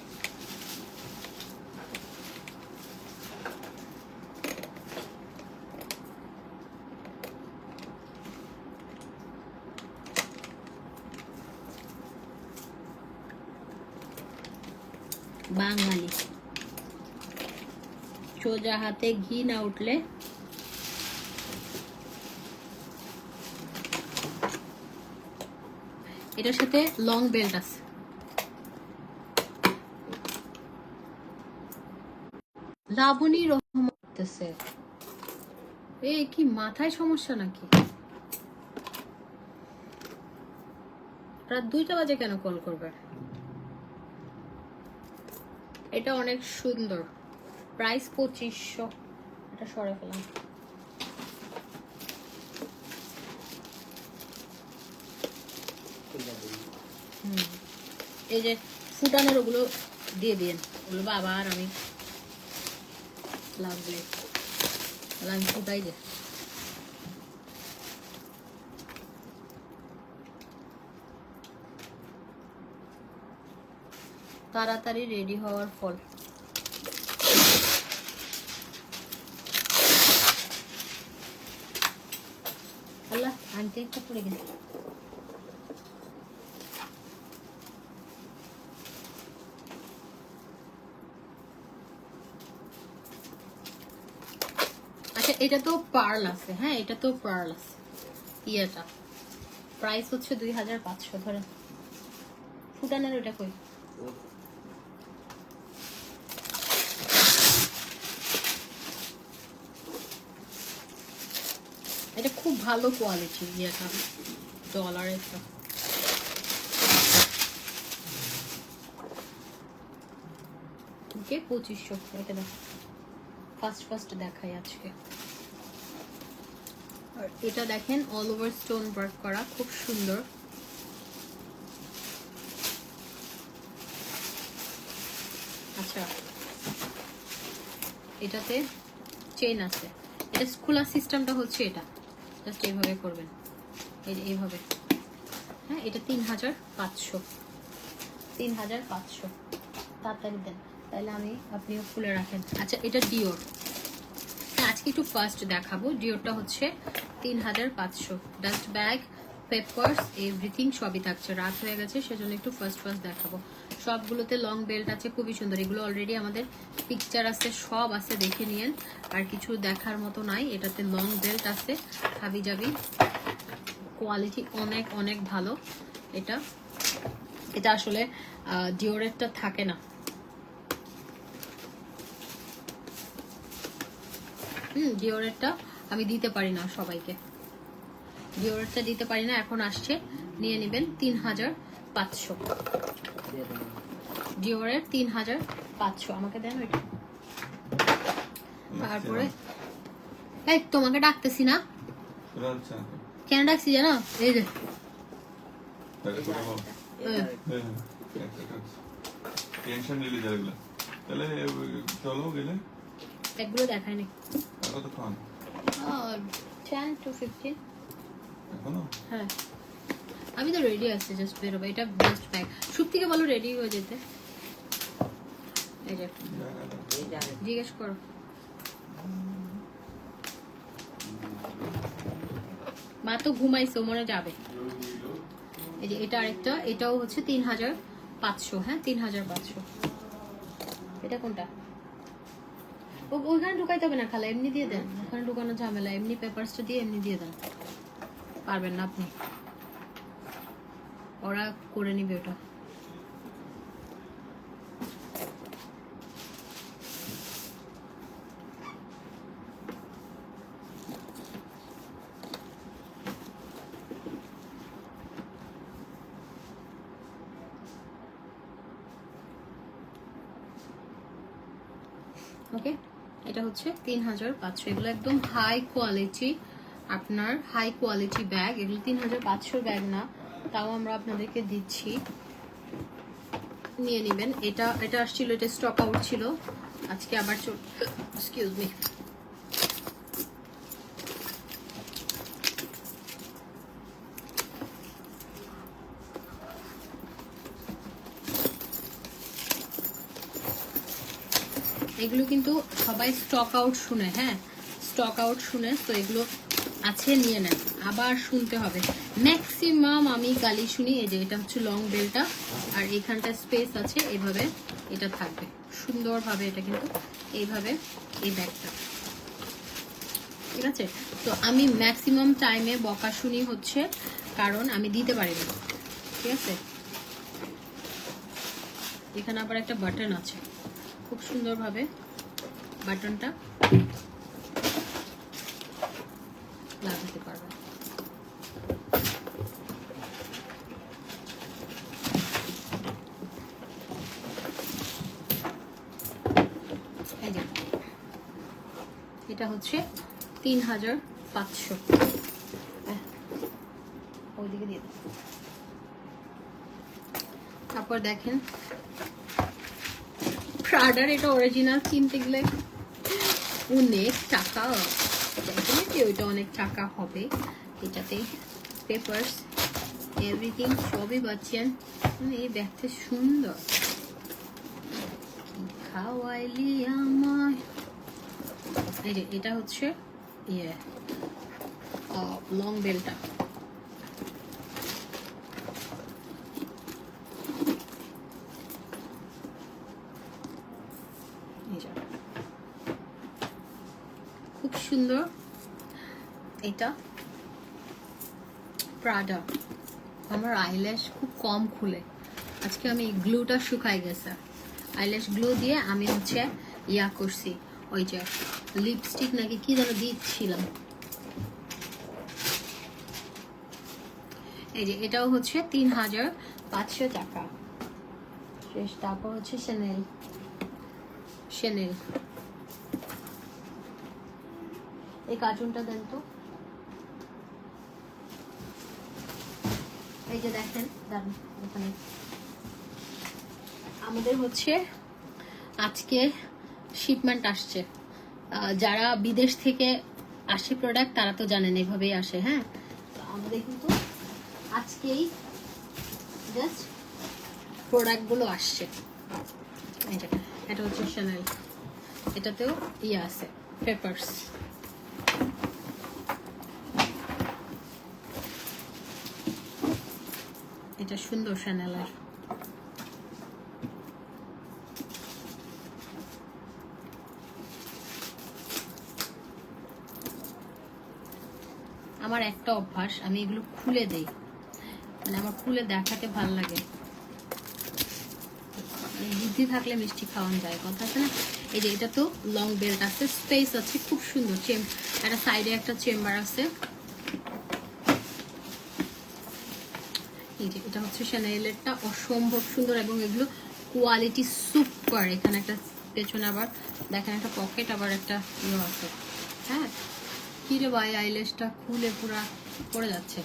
বাঙালি সোজা হাতে ঘি না উঠলে এটার সাথে লং বেল্ট আছে। লাবণী রহমান করতেছে, এই কি মাথায় সমস্যা নাকি? রাত 2টা বাজে কেন কল করবে? এটা অনেক সুন্দর, প্রাইস 2500। এটা সরে ফেলাম। এই যে ফুটানোর ওগুলো দিয়ে দিন, বলবো আবার আমি লাগবে, আমি ফুটাই দে। তাড়াতাড়ি রেডি হওয়ার ফল। আল্লাহ, আনতে একটা পড়ে গেছে। আচ্ছা, এটা তো পার্ল আছে, হ্যাঁ, এটা তো পার্ল আছে। ইয়েটা প্রাইস হচ্ছে 2500 ধরেন। ফুটানোর ওটা কই? এটা খুব ভালো কোয়ালিটি, ইয়েটা $1 ওকে 2500। এটা দেখ, ফার্স্ট দেখাই আজকে। আর এটা দেখেন অল ওভার স্টোন ওয়ার্ক করা, খুব সুন্দর। আচ্ছা, এটাতে চেইন আছে, এটা খোলা সিস্টেমটা হচ্ছে এটা, জাস্ট এইভাবে করবেন, এই যে এইভাবে। হ্যাঁ, এটা 3500, 3500। তাড়াতাড়ি দেন, তাহলে আপনিও খুলে রাখেন। আচ্ছা, এটা ডিওর। আজকে একটু ফার্স্ট দেখাবো। ডিওরটা হচ্ছে 3500। ডাস্ট ব্যাগ, পেপারস, এভরিথিং সবই থাকছে। রাত হয়ে গেছে সেজন্য একটু ফার্স্ট দেখাবো। সবগুলোতে লং বেল্ট আছে, খুবই সুন্দর। এগুলো অলরেডি আমাদের পিকচার আছে, সব আছে, দেখে নিয়েন। আর কিছু দেখার মতো নাই। এটাতে লং বেল্ট আছে, হাবি জাবি, কোয়ালিটি অনেক অনেক ভালো। এটা আসলে ডিওরেটটা থাকে না। ডিওরেটটা আমি দিতে পারি না সবাইকে, ডিওরেটটা দিতে পারি না। এখন আসছে, নিয়ে নেবেন 3500। ডিওরের 3500 আমাকে দেন ওইটা। তারপরে এই তোমাকে ডাকতেছি না, কেন ডাকছি জানো? এই যে টেনশন নিলি যাগুলো, তাহলে চলো গেলে এগুলো দেখায়নি। কতক্ষণ? 10 to 15। এখনো? হ্যাঁ, আমি তো রেডি আছি, জাস্ট বেরোবো। এটা বেস্ট ব্যাগ। সুপ থেকে বলো রেডি হয়ে যেতে। এই যে জিজ্ঞেস করো। মা তো ঘুমাইছো, মনে যাবে। এই যে এটা আরেকটা, এটাও হচ্ছে 3500। হ্যাঁ, 3500। এটা কোনটা? ওইখানে ঢুকাইতে হবে না, খালা এমনি দিয়ে দেন। ওখানে ঢুকানো ঝামেলা, এমনি পেপারসটা দিয়ে এমনি দিয়ে দেন। পারবেন না আপনি, ওরা করে নিবে ওটা। ওকে, এটা হচ্ছে 3500। এগুলো একদম হাই কোয়ালিটি, আপনার হাই কোয়ালিটি ব্যাগ। এগুলো 3500 ব্যাগ না, তাও আমরা আপনাদেরকে দিচ্ছি, নিয়ে নেবেন। এটা আসছিল, এটা স্টক আউট ছিল, আজকে আবার এক্সকিউজ মি। এগুলো কিন্তু সবাই স্টক আউট শুনে, হ্যাঁ, স্টক আউট শুনে, তো এগুলো আছে, নিয়ে নেন। আবার শুনতে হবে, ম্যাক্সিমাম আমি গালি শুনি। এই যে এটা হচ্ছে লং বেলটা, আর এখানটা স্পেস আছে, এইভাবে এটা থাকবে সুন্দরভাবে। এটা কিন্তু এইভাবে, এই ব্যাগটা, ঠিক আছে। তো আমি ম্যাক্সিমাম টাইমে বকা শুনি হচ্ছে কারণ আমি দিতে পারি না, ঠিক আছে। এখানে আবার একটা বাটন আছে, খুব সুন্দরভাবে বাটনটা লাগাতে পারবেন। এই যে এটা হচ্ছে 3500। ওইদিকে দিয়ে দেব। তারপর দেখেন প্রাডার, এটা অরিজিনাল কিনতে গেলে অনেক টাকা, ডেফিনেটলি ওইটা অনেক টাকা হবে। এটাতে পেপারস, এভরিথিং সবই পাচ্ছেন। এই ব্যাগটা সুন্দর, খাওয়াইলি আমায়। এই যে এটা হচ্ছে ইয়ে লং বেলটা, খুব সুন্দর। এটা প্রাডা। আমার আইল্যাশ খুব কম খুলে, আজকে আমি গ্লুটা শুকাই গেছে, আইল্যাশ গ্লু দিয়ে আমি হচ্ছে ইয়া করছি, ওই যে লিপস্টিক নাকি কি যেন দিচ্ছিলাম। এই যে এটাও হচ্ছে 3500 টাকা শেষ। তারপর হচ্ছে শ্যানেল, এই কার্টুনটা দেন তো। এই যে দেখেন, দাঁড়ান এখানে আমাদের হচ্ছে আজকে শিপমেন্ট আসছে। যারা বিদেশ থেকে আসে প্রোডাক্ট তারা তো জানেন এভাবেই আসে। হ্যাঁ, তো আমাদের কিন্তু আজকেই জাস্ট প্রোডাক্টগুলো আসছে। এটা হচ্ছে শ্যানেল, এটাতেও ইয়ে আছে পেপারস। এটা সুন্দর শ্যানেলের। আমার একটা অভ্যাস, আমি এগুলো খুলে দেই, মানে আমার খুলে দেখাতে ভালো লাগে। বুদ্ধি থাকলে মিষ্টি খাওয়ানো যায়, কথা আছে না। এই যে এটা তো লং বেল্ট আছে, স্পেস আছে, খুব সুন্দর। একটা সাইডে একটা চেম্বার আছে। এই যে এটা হচ্ছে শ্যানেলেরটা, অসম্ভব সুন্দর এবং এগুলো কোয়ালিটি সুপার। এখানে একটা পেছনে আবার দেখেন একটা পকেট, আবার একটা ইয়ে আছে। হ্যাঁ, কিরে ভাই আইলেসটা খুলে পুরা পড়ে যাচ্ছে।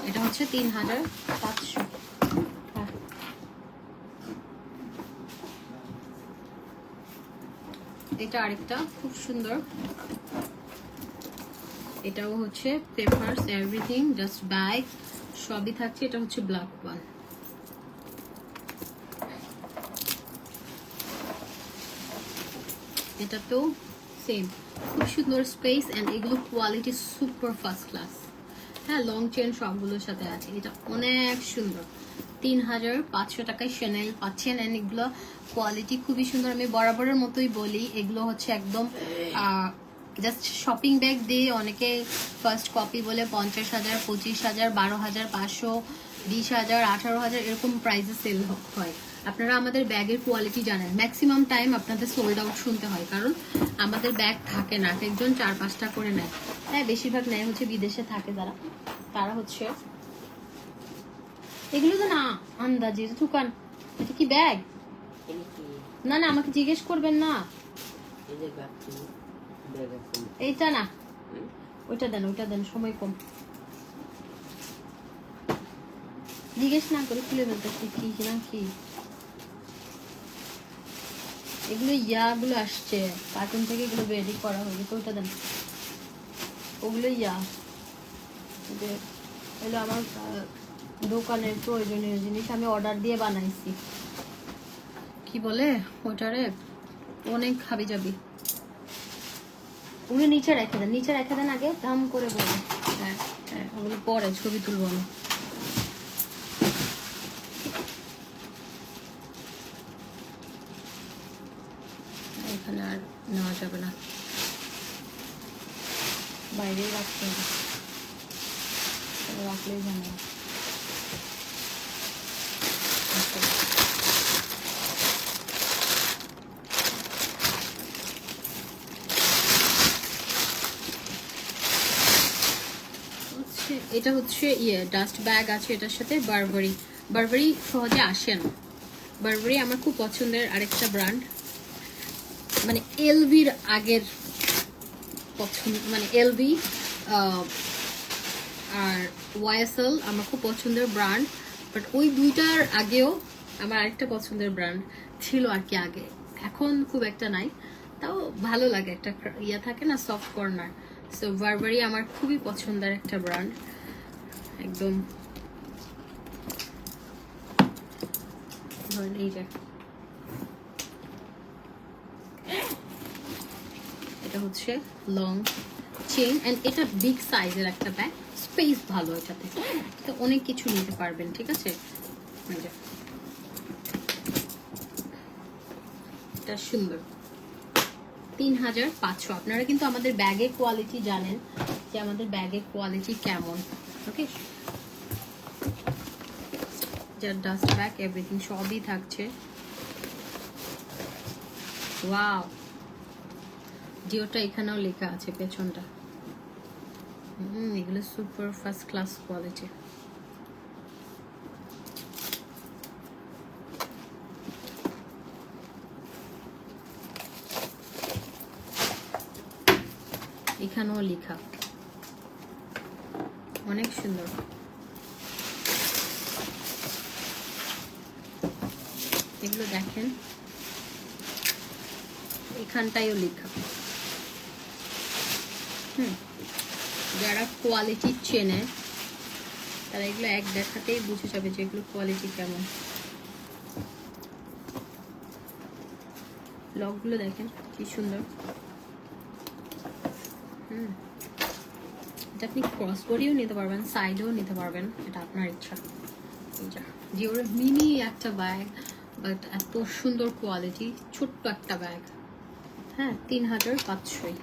এটা হচ্ছে 3500। এটা আরেকটা খুব সুন্দর, এটাও হচ্ছে পেপারস এভরিথিং, জাস্ট ব্যাগ সবই থাকছে। এটা হচ্ছে ব্ল্যাক ওয়ান। এটা তো সেম, খুব সুন্দর স্পেস এন্ড এগুলো কোয়ালিটি সুপার ফার্স্ট ক্লাস। হ্যাঁ, লং চেন সবগুলোর সাথে আছে। এটা অনেক সুন্দর, 3500 টাকায় শ্যানেল পাচ্ছেন। এন্ড এগুলো কোয়ালিটি খুবই সুন্দর। আমি বরাবরের মতোই বলি, এগুলো হচ্ছে একদম জাস্ট শপিং ব্যাগ দিয়ে অনেকে ফার্স্ট কপি বলে 50,000, 25,000, 12,500, 20,000, 18,000 এরকম প্রাইসে সেল হয়। আপনারা আমাদের ব্যাগের কোয়ালিটি জানেন। ম্যাক্সিমাম টাইম আপনাদের সোল্ড আউট শুনতে হয়, কারণ আমাদের ব্যাগ থাকে না, একজন 4-5টা করে নেয়। হ্যাঁ, বেশিরভাগ নেয় হচ্ছে বিদেশে থাকে যারা, তারা হচ্ছে এগুলো তো না আন্দাজের দোকান। এটা কি ব্যাগ? না না, আমাকে জিজ্ঞেস করবেন না। এইটা না, ওইটা দেন, ওইটা দেন, সময় কম। জিজ্ঞেস না করে খুলে ফেলতেছি কি না কি। এগুলো ইয়াগুলো আসছে কার্টুন থেকে, এগুলো রেডি করা হবে তো। ওইটা দেন, ওগুলো ইয়া এগুলো আমার দোকানের প্রয়োজনীয় জিনিস, আমি অর্ডার দিয়ে বানাইছি। কি বলে ওটারে, অনেক খাবি যাবি। ওগুলো নিচে রেখে দেন, নিচে রেখে দেন, আগে দাম করে বলো। হ্যাঁ হ্যাঁ, ওগুলো পরে ছবি তুলবো না। এখানে আর নেওয়া যাবে না, বাইরেই রাখতে হবে, রাখলেই জানা। এটা হচ্ছে ইয়ে ডাস্ট ব্যাগ আছে এটার সাথে। বারবারি, বারবারি সহজে আসে না। বারবারি আমার খুব পছন্দের আরেকটা ব্র্যান্ড, মানে এলভির আগের পছন্দ, মানে এলভি আর ওয়াইএসএল আমার খুব পছন্দের ব্র্যান্ড। বাট ওই দুইটার আগেও আমার আরেকটা পছন্দের ব্র্যান্ড ছিল আর কি আগে, এখন খুব একটা নাই, তাও ভালো লাগে। একটা ইয়া থাকে না, সফট কর্নার। সো বারবারি আমার খুবই পছন্দের একটা ব্র্যান্ড, একদম। এই যে এটা হচ্ছে লং চেইন এন্ড এটা বিগ সাইজের একটা ব্যাগ, স্পেস ভালো এটাতে, তো অনেক কিছু নিতে পারবেন। ঠিক আছে, এটা সুন্দর, 3500। আপনারা কিন্তু আমাদের ব্যাগের কোয়ালিটি জানেন যে আমাদের ব্যাগের কোয়ালিটি কেমন। ওকে, যার ডাস্ট ব্যাগ এভরিথিং সবই থাকছে। ওয়াও, জিওটা এখানেও লেখা আছে পেছনটা। এগুলো সুপার ফার্স্ট ক্লাস কোয়ালিটি। এখানেও লেখা, অনেক সুন্দর। এগুলো দেখেন, এখানটায়ও লেখা। যারা কোয়ালিটি চেনে তারা এগুলো এক দেখাতেই বুঝে যাবে যে এগুলো কোয়ালিটি কেমন। লকগুলো দেখেন কি সুন্দর। এটা আপনি ক্রস করেও নিতে পারবেন, সাইডেও নিতে পারবেন, এটা আপনার ইচ্ছা। ডিওর মিনি একটা ব্যাগ, বাট এত সুন্দর কোয়ালিটি, ছোট্ট একটা ব্যাগ। হ্যাঁ, 3500।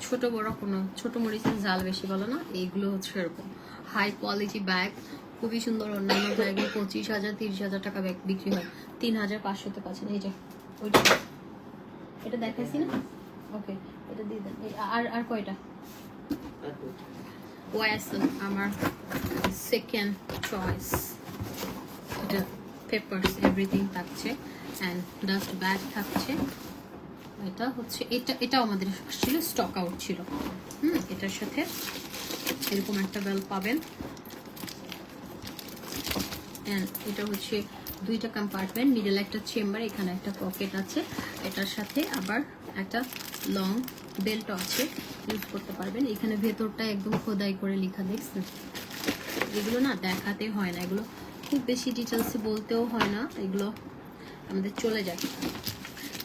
ছোট বড় কোনো, ছোট মরিচের ঝাল বেশি বলো না, এইগুলো হচ্ছে এরকম হাই কোয়ালিটি ব্যাগ, খুবই সুন্দর। অন্যান্য ব্যাগে 25,000 30,000 টাকা ব্যাগ বিক্রি হয়, 3500-তে পাচ্ছেন। এই যে ওইটা, এটা দেখাইছি না? ওকে, এটা দিয়ে দেন। আর কয়টা? ওয়াইএসএল আমার সেকেন্ড চয়েস। এটা পেপারস এভরিথিং থাকছে, অ্যান্ড ডাস্ট ব্যাগ থাকছে। এটা হচ্ছে এটাও আমাদের ছিল, স্টক আউট ছিল। এটার সাথে এরকম একটা বেল পাবেন, অ্যান্ড এটা হচ্ছে 2টা কম্পার্টমেন্ট, মিডল একটা চেম্বার, এখানে একটা পকেট আছে। এটার সাথে আবার একটা লং বেল্ট আছে, ইউজ করতে পারবেন। এখানে ভেতরটা একদম খোদাই করে লেখা, দেখছেন? এগুলো না দেখাতে হয় না, এগুলো খুব বেশি ডিটেলসে বলতেও হয় না, এগুলো আমাদের চলে যায়।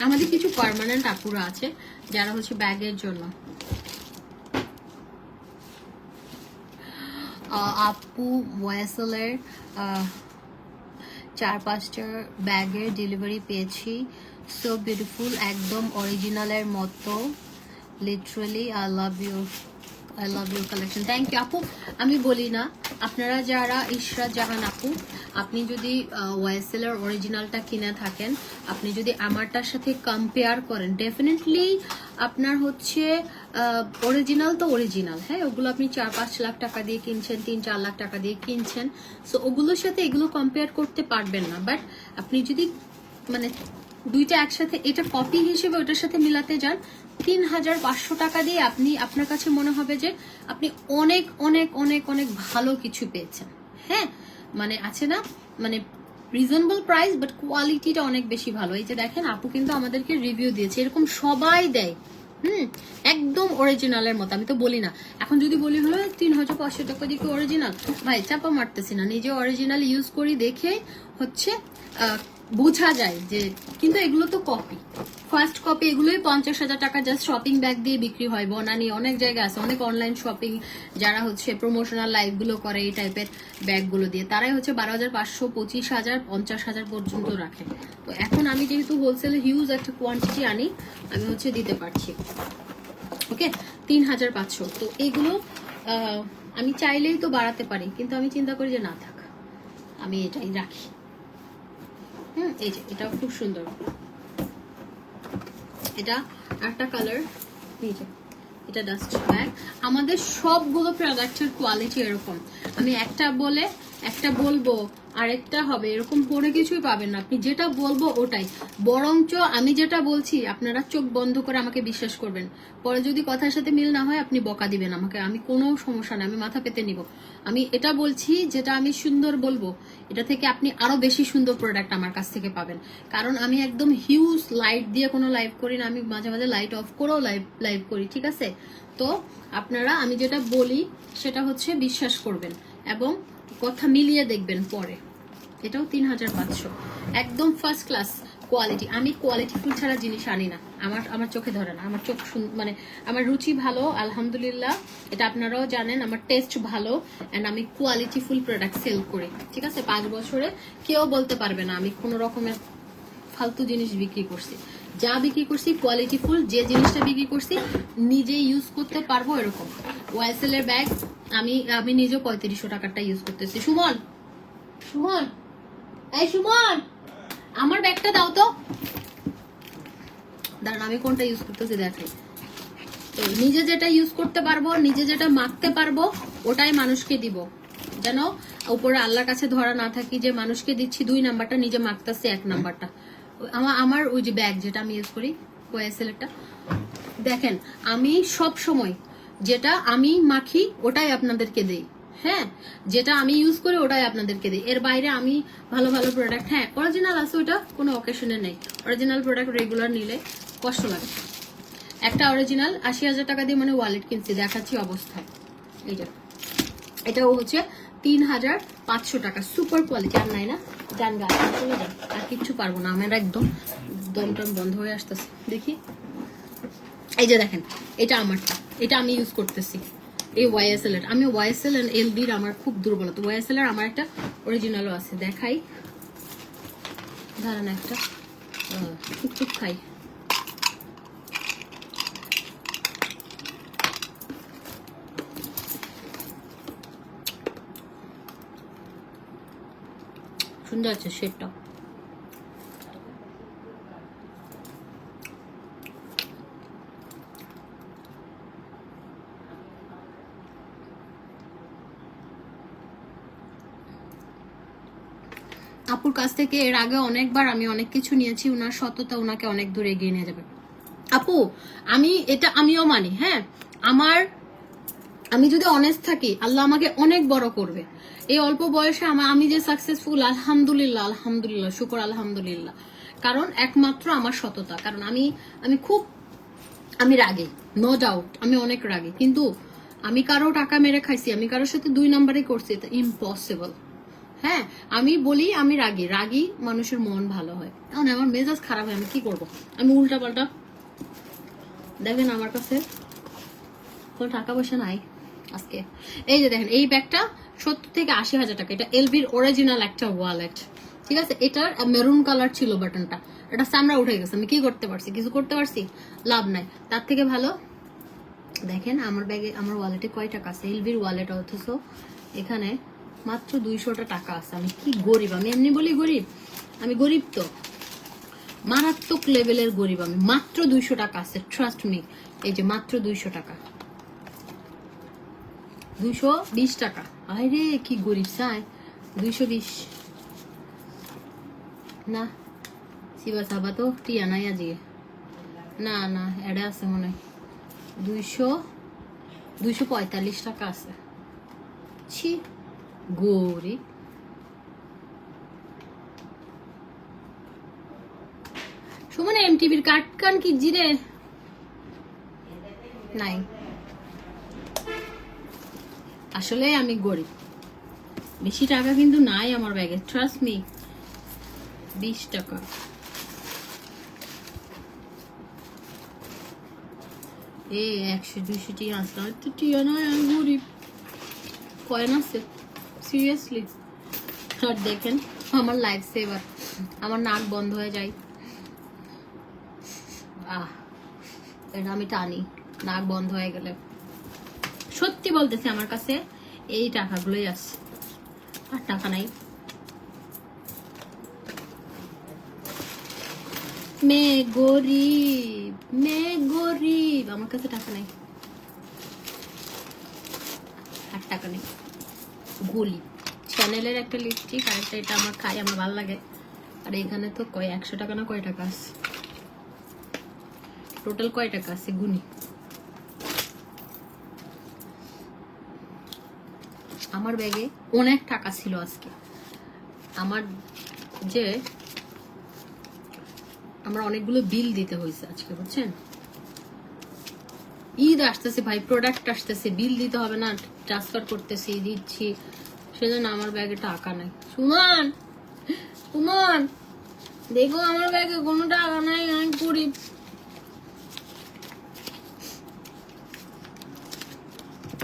আমাদের কিছু পার্মানেন্ট আপুরা আছে যারা হচ্ছে ব্যাগের জন্য। আপু ওয়াইএসএলের 4-5টা ব্যাগের ডেলিভারি পেয়েছি, সো বিউটিফুল, একদম অরিজিনালের মতো, literally I love your collection. Thank you আপু। আমি বলি না, আপনারা যারা ইশরাত জাহান আপু, আপনি যদি ওয়াইএসএলের অরিজিনালটা কিনে থাকেন, আপনি যদি আমারটার সাথে কম্পেয়ার করেন, ডেফিনেটলি আপনার হচ্ছে অরিজিনাল তো অরিজিনাল। হ্যাঁ, ওগুলো আপনি 4-5 লাখ টাকা দিয়ে কিনছেন, 3-4 লাখ টাকা দিয়ে কিনছেন, সো ওগুলোর সাথে এগুলো কম্পেয়ার করতে পারবেন না। বাট আপনি যদি মানে দুইটা একসাথে, এটা কপি হিসেবে ওটার সাথে মিলাতে যান, 3500 টাকা দিয়ে আপনি, আপনার কাছে মনে হবে যে আপনি অনেক অনেক অনেক অনেক ভালো কিছু পেয়েছেন। হ্যাঁ, মানে আছে না, মানে রিজনেবল প্রাইস বাট কোয়ালিটিটা অনেক বেশি ভালো। এই যে দেখেন, আপু কিন্তু আমাদেরকে রিভিউ দিয়েছে, এরকম সবাই দেয়। একদম অরিজিনালের মতো। আমি তো বলি না, এখন যদি বলি হলো 3500 টাকা দিয়ে অরিজিনাল, ভাই চাপা মারতেছি না, নিজে অরিজিনাল ইউজ করি দেখে হচ্ছে বোঝা যায় যে, কিন্তু এগুলো তো কপি, ফার্স্ট কপি। এগুলোই 50,000 টাকা জাস্ট শপিং ব্যাগ দিয়ে বিক্রি হয়। বনানি অনেক জায়গা আছে, অনেক অনলাইন শপিং যারা হচ্ছে প্রমোশনাল লাইভ গুলো করে এই টাইপের ব্যাগগুলো দিয়ে, তারাই হচ্ছে 12,500, 25,000, 50,000 পর্যন্ত রাখে। তো এখন আমি যেহেতু হোলসেলে হিউজ একটা কোয়ান্টিটি আনি, আমি হচ্ছে দিতে পারছি। ওকে, 3,500। তো এগুলো আমি চাইলেই তো বাড়াতে পারি, কিন্তু আমি চিন্তা করি যে না থাক, আমি এটাই রাখি। এই যে এটাও খুব সুন্দর, এটা একটা কালার। এই যে এটা ডাস্ট ব্যাগ। আমাদের সবগুলো প্রোডাক্টের কোয়ালিটি এরকম, আমি একটা বলে একটা বলবো আরেকটা হবে, এরকম কোনো কিছুই পাবেন না। আপনি যেটা বলবো ওটাই, বরঞ্চ আমি যেটা বলছি আপনারা চোখ বন্ধ করে আমাকে বিশ্বাস করবেন। পরে যদি কথার সাথে মিল না হয় আপনি বকা দিবেন আমাকে, আমি কোনো সমস্যা নেই, আমি মাথা পেতে নিব। আমি এটা বলছি যেটা আমি সুন্দর বলবো, এটা থেকে আপনি আরো বেশি সুন্দর প্রোডাক্ট আমার কাছ থেকে পাবেন। কারণ আমি একদম হিউজ লাইট দিয়ে কোনো লাইভ করি না, আমি মাঝে মাঝে লাইট অফ করেও লাইভ করি, ঠিক আছে? তো আপনারা আমি যেটা বলি সেটা হচ্ছে বিশ্বাস করবেন এবং কথা মিলিয়ে দেখবেন পরে। এটাও 3,500, একদম ফার্স্ট ক্লাস কোয়ালিটি। আমি কোয়ালিটি ফুল ছাড়া জিনিস আনি না, আমার চোখে ধরে না। আমার চোখ মানে আমার রুচি ভালো, আলহামদুলিল্লাহ, এটা আপনারাও জানেন। আমার টেস্ট ভালো, অ্যান্ড আমি কোয়ালিটি ফুল প্রোডাক্ট সেল করি, ঠিক আছে? 5 বছরে কেউ বলতে পারবে না আমি কোনো রকমের ফালতু জিনিস বিক্রি করছি। যা বিক্রি করছি কোয়ালিটি ফুল, যে জিনিসটা বিক্রি করছি নিজে ইউজ করতে পারবো এরকম। ওয়াইএসএল এর ব্যাগ আমি নিজেও 3500 টাকারটা ইউজ করতেছি। সুমন, এই সুমন, আমার ব্যাগটা দাও তো, দাঁড়ান আমি কোনটা ইউজ করতেছি দেখাই। তো নিজে যেটা ইউজ করতে পারবো, নিজে যেটা মাখতে পারবো ওটাই মানুষকে দিব, যেন উপরে আল্লাহর কাছে ধরা না থাকি যে মানুষকে দিচ্ছি 2 নাম্বারটা, নিজে মাখতেছি 1 নাম্বারটা। আমার ওই যে ব্যাগ যেটা আমি ইউজ করি ওয়াইএসএল একটা, দেখেন আমি সব সময় যেটা আমি মাখি ওটাই আপনাদেরকে দেই। হ্যাঁ, যেটা আমি ইউজ করি ওটাই আপনাদেরকে দিই। এর বাইরে আমি ভালো ভালো প্রোডাক্ট, হ্যাঁ অরিজিনাল আছে, ওটা কোনো অকেশনে নেই। অরিজিনাল প্রোডাক্ট রেগুলার নিলে কষ্ট লাগে। একটা অরিজিনাল 80,000 টাকা দিয়ে মানে ওয়ালেট কিনছি, দেখাচ্ছি অবস্থায়। এই যে এটাও হচ্ছে 3,500 টাকা, সুপার কোয়ালিটি। আর নাই না, যান গা, চলে যান, আর কিচ্ছু পারবো না, আমার একদম দমটম বন্ধ হয়ে আসতেছে। দেখি, এই যে দেখেন, এটা আমারটা, এটা আমি ইউজ করতেছি, এই ওয়াইএসএল এর। আমি ওয়াইএসএল এন্ড এলবির আমার খুব দুর্বলতা। ওয়াইএসএল এর আমার একটা অরিজিনালও আছে, দেখাই, দাঁড়ান একটা টুকটুক খাই। সুন্দর আছে শেডটা। আপুর কাছ থেকে এর আগে অনেকবার আমি অনেক কিছু নিয়েছি, উনার সততা উনাকে অনেক দূর এগিয়ে নিয়ে যাবে। আপু আমিও মানি, হ্যাঁ, আমি যদি অনেস্ট থাকি আল্লাহ আমাকে অনেক বড় করবে। এই অল্প বয়সে আমি যে সাকসেসফুল, আলহামদুলিল্লাহ, আলহামদুলিল্লাহ, শুকর আলহামদুলিল্লাহ। কারণ একমাত্র আমার সততা। কারণ আমি রাগী, নো ডাউট, আমি অনেক রাগী, কিন্তু আমি কারো টাকা মেরে খাইছি, আমি কারোর সাথে 2 নাম্বারই করছি, এটা ইম্পসিবল। হ্যাঁ, আমি বলি আমি রাগী মানুষের মন ভালো হয়। এখন আমার মেজাজ খারাপ হয়, আমি কি করব? আমি উল্টা পাল্টা, দেখেন আমার কাছে কোনো টাকা পয়সা নাই আজকে। এই যে দেখেন, এই ব্যাগটা 70 থেকে 80,000 টাকা। এটা এলবির অরিজিনাল একটা ওয়ালেট, ঠিক আছে। এটার মেরুন কালার ছিল বাটনটা, এটা চামড়া উঠে গেছে। আমি কি করতে পারছি? কিছু করতে পারছি? লাভ নাই। তার থেকে ভালো দেখেন আমার ব্যাগে, আমার ওয়ালেটে কয় টাকা আছে, এলবির ওয়ালেট, অথচ এখানে মাত্র 200 টাকা আছে। আমি কি গরিব, আমি এমনি বলি গরিব, আমি গরিব তো মারাত্মক লেভেলের গরিব আমি। মাত্র 200 টাকা আছে, ট্রাস্ট মি। এই যে মাত্র 200 টাকা, 220 টাকা। আরে কি গরিব চাই, 220 না, সিবা সাবা তো টিয়া নাই আজকে, না না এডা আছে মনে হয় 245 টাকা আছে। ছি গরিব। সুমনে এমটিভির কাট কান কি জিরে নাই, আসলে আমি গরিব, বেশি টাকা কিন্তু নাই আমার ব্যাগে, ট্রাস্ট মি। 20 টাকা, এ 100-200 টিয়া আসলাম, তো টিয়া নয়, আমি গরিব। কয়েন আছে সিরিয়াসলি। আর দেখেন আমার লাইফ সেভার, আমার নাক বন্ধ হয়ে যায়, এটা আমি টানি, নাক বন্ধ হয়ে গেলে। সত্যি বলতেছি, আমার কাছে এই টাকাগুলোই আছে, আর টাকা নাই। মেয়ে গরিব, আমার কাছে টাকা নাই, আর টাকা নেই। গলি চ্যানেলের একটা লিপস্টিক, আর একটা এটা আমার খাই, আমার ভালো লাগে। আর এখানে তো 100 টাকা না কয় টাকা আছে, টোটাল কয় টাকা আছে গুনি। আমার ব্যাগে অনেক টাকা ছিল আজকে। আমার অনেকগুলো বিল দিতে হয়েছে আজকে, বুঝছেন। ঈদ আসতেছে ভাই, প্রোডাক্ট আসতেছে, বিল দিতে হবে না, ট্রান্সফার করতেছি, দিচ্ছি, সেজন্য আমার ব্যাগে টাকা নাই। সুমন দেখো আমার ব্যাগে কোনো টাকা নাই, আমি গরিব।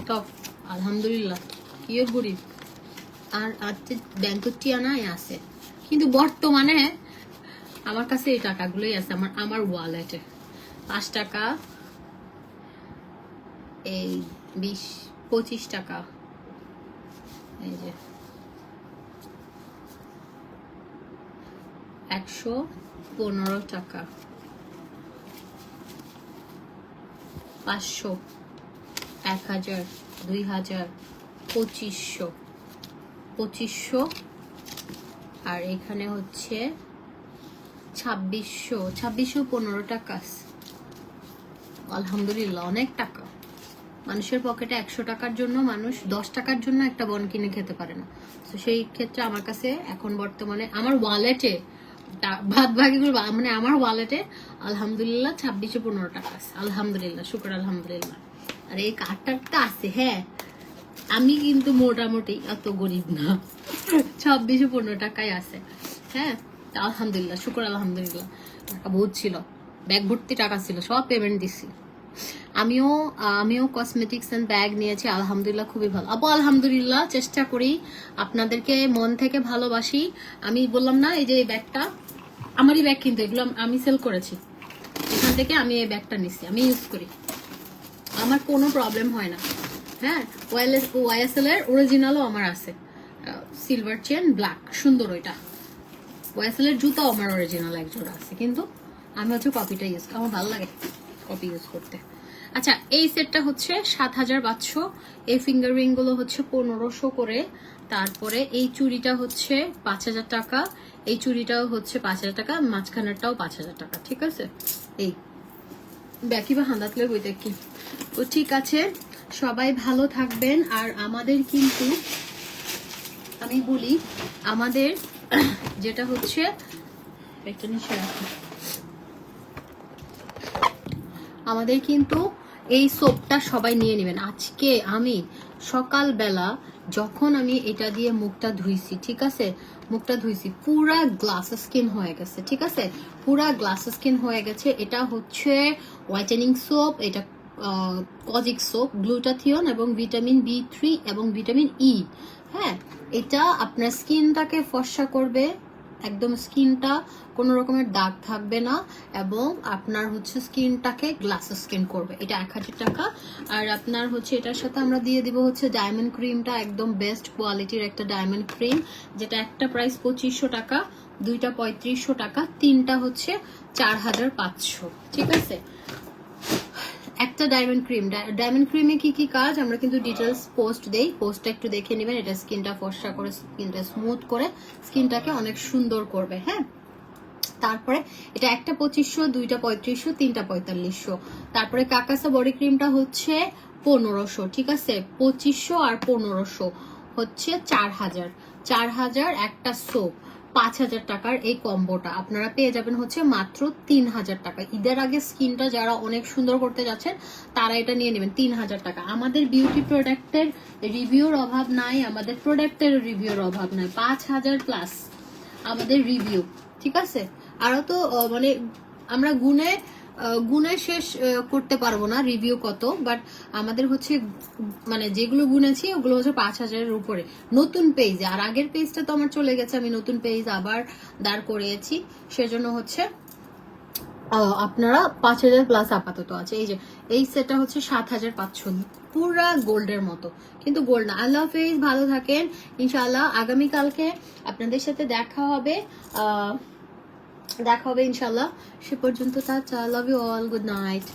টপ আলহামদুলিল্লাহ, কি গরিব। আর আজকে ব্যাংকের টিয়া নাই আছে, কিন্তু বর্তমানে আমার কাছে এই টাকাগুলোই আছে, আমার ওয়ালেটে 5 টাকা, এই 20-25 টাকা, এই যে 115 টাকা, 500, 1000, 2000, 2500, আর এখানে হচ্ছে 2615 টাকা। আলহামদুলিল্লাহ, অনেক টাকা। মানুষের পকেটে 100 টাকার জন্য মানুষ 10 টাকার জন্য একটা বন কিনে খেতে পারে না। তো সেই ক্ষেত্রে আমার কাছে এখন বর্তমানে আমার ওয়ালেটে ভাত ভাগি করে মানে আমার ওয়ালেটে আলহামদুলিল্লাহ 2615 টাকা আছে, আলহামদুলিল্লাহ, শুকর আলহামদুলিল্লাহ। আর এই কার্ডটা আছে, হ্যাঁ আমি কিন্তু মোটামুটি এত গরিব না, 2615 টাকায় আছে, হ্যাঁ আলহামদুলিল্লাহ, শুকর আলহামদুলিল্লাহ। টাকা বহুত ছিল, ব্যাগ ভর্তি টাকা ছিল, সব পেমেন্ট দিছি। আমিও কসমেটিক্স এন্ড ব্যাগ নিয়েছি, আলহামদুলিল্লাহ খুবই ভালো আপু, আলহামদুলিল্লাহ। চেষ্টা করি, আপনাদেরকে মন থেকে ভালোবাসি। আমি বললাম না এই যে এই ব্যাগটা আমারই ব্যাগ, কিন্তু এগুলো আমি সেল করেছি, এখান থেকে আমি এই ব্যাগটা নিচ্ছি, আমি ইউজ করি, আমার কোনো প্রবলেম হয় না। হ্যাঁ, ওয়াইএসএল এর অরিজিনালও আমার আছে, সিলভার চেন ব্ল্যাক, সুন্দর ওইটা। ওয়াইএসএল এর জুতো আমার অরিজিনাল এক জোড়া আছে, কিন্তু আমি হচ্ছে কপিটা ইউজ, আমার ভালো লাগে কপি ইউজ করতে। আচ্ছা, এই সেটটা হচ্ছে 7500, এই ফিঙ্গার রিং গুলো হচ্ছে 1500 করে, তারপরে এই চুড়িটা হচ্ছে 5000 টাকা, এই চুড়িটাও হচ্ছে 5000 টাকা, মাঝখানেরটাও 5000 টাকা, ঠিক আছে। এই ব্যাকি বা হান্দাতলে বইতে কি তো ঠিক আছে, সবাই ভালো থাকবেন। আর আমাদের কিন্তু আমি বলি, আমাদের যেটা হচ্ছে একটা নিচে রাখি, আমাদের কিন্তু এই সোপটা সবাই নিয়ে নেবেন। আজকে আমি সকালবেলা যখন আমি এটা দিয়ে মুখটা ধুইছি, ঠিক আছে, মুখটা ধুইছি, পুরা গ্লাস স্কিন হয়ে গেছে, ঠিক আছে, পুরা গ্লাস স্কিন হয়ে গেছে। এটা হচ্ছে হোয়াইটেনিং সোপ, এটা কজিক সোপ, গ্লুটাথিয়ন এবং ভিটামিন B3 এবং ভিটামিন ই। হ্যাঁ, এটা আপনার স্কিনটাকে ফর্সা করবে, একদম স্কিনটা কোনো রকমের দাগ থাকবে না, এবং আপনার হচ্ছে স্কিনটাকে গ্লাস স্কিন করবে। এটা 1000 টাকা। আর আপনার হচ্ছে এটার সাথে আমরা দিয়ে দিব হচ্ছে ডায়মন্ড ক্রিমটা, একদম বেস্ট কোয়ালিটির একটা ডায়মন্ড ক্রিম, যেটা একটা প্রাইস 2500 টাকা, দুইটা 3500 টাকা, তিনটা হচ্ছে 4500, ঠিক আছে। একটা ডায়মন্ড ক্রিম, ডায়মন্ড ক্রিমে কি কি কাজ আমরা কিন্তু ডিটেলস পোস্ট দেই, পোস্টটা একটু দেখে নেবেন। এটা স্কিনটা ফর্সা করে, স্কিনটা স্মুথ করে, স্কিনটাকে অনেক সুন্দর করবে। হ্যাঁ, তারপরে এটা একটা 2500, দুইটা 3500, তিনটা 4500। তারপরে কাকাসা বডি ক্রিমটা হচ্ছে 1500, ঠিক আছে, 2500 আর 1500 হচ্ছে 4000 একটা সোপ, 5000 টাকার এই কম্বোটা আপনারা পেয়ে যাবেন হচ্ছে মাত্র 3000 টাকা। ঈদের আগে স্কিনটা যারা অনেক সুন্দর করতে যাচ্ছেন তারা এটা নিয়ে নেবেন, 3000 টাকা। আমাদের বিউটি প্রোডাক্টের রিভিউর অভাব নাই, আমাদের প্রোডাক্টের রিভিউর অভাব নাই, 5000 প্লাস আমাদের রিভিউ, ঠিক আছে। আরো তো মানে আমরা গুনে শেষ করতে পারবো না রিভিউ কত, বাট আমাদের হচ্ছে মানে যেগুলো গুনেছি ওগুলো হচ্ছে 5000-এর উপরে নতুন পেজ। আর আগের পেজটা তো আমার চলে গেছে, আমি নতুন পেজ আবার দাঁড় করিয়েছি, সেজন্য হচ্ছে আপনারা 5000 প্লাস আপাতত আছে। এই যে এই সেটটা হচ্ছে 7500, পুরা গোল্ডের মতো, কিন্তু গোল্ড না। আল্লাহ হাফেজ, ভালো থাকেন ইনশাআল্লাহ। আগামীকালকে আপনাদের সাথে দেখা হবে ইনশাআল্লাহ। সে পর্যন্ত tata, love you all, good night.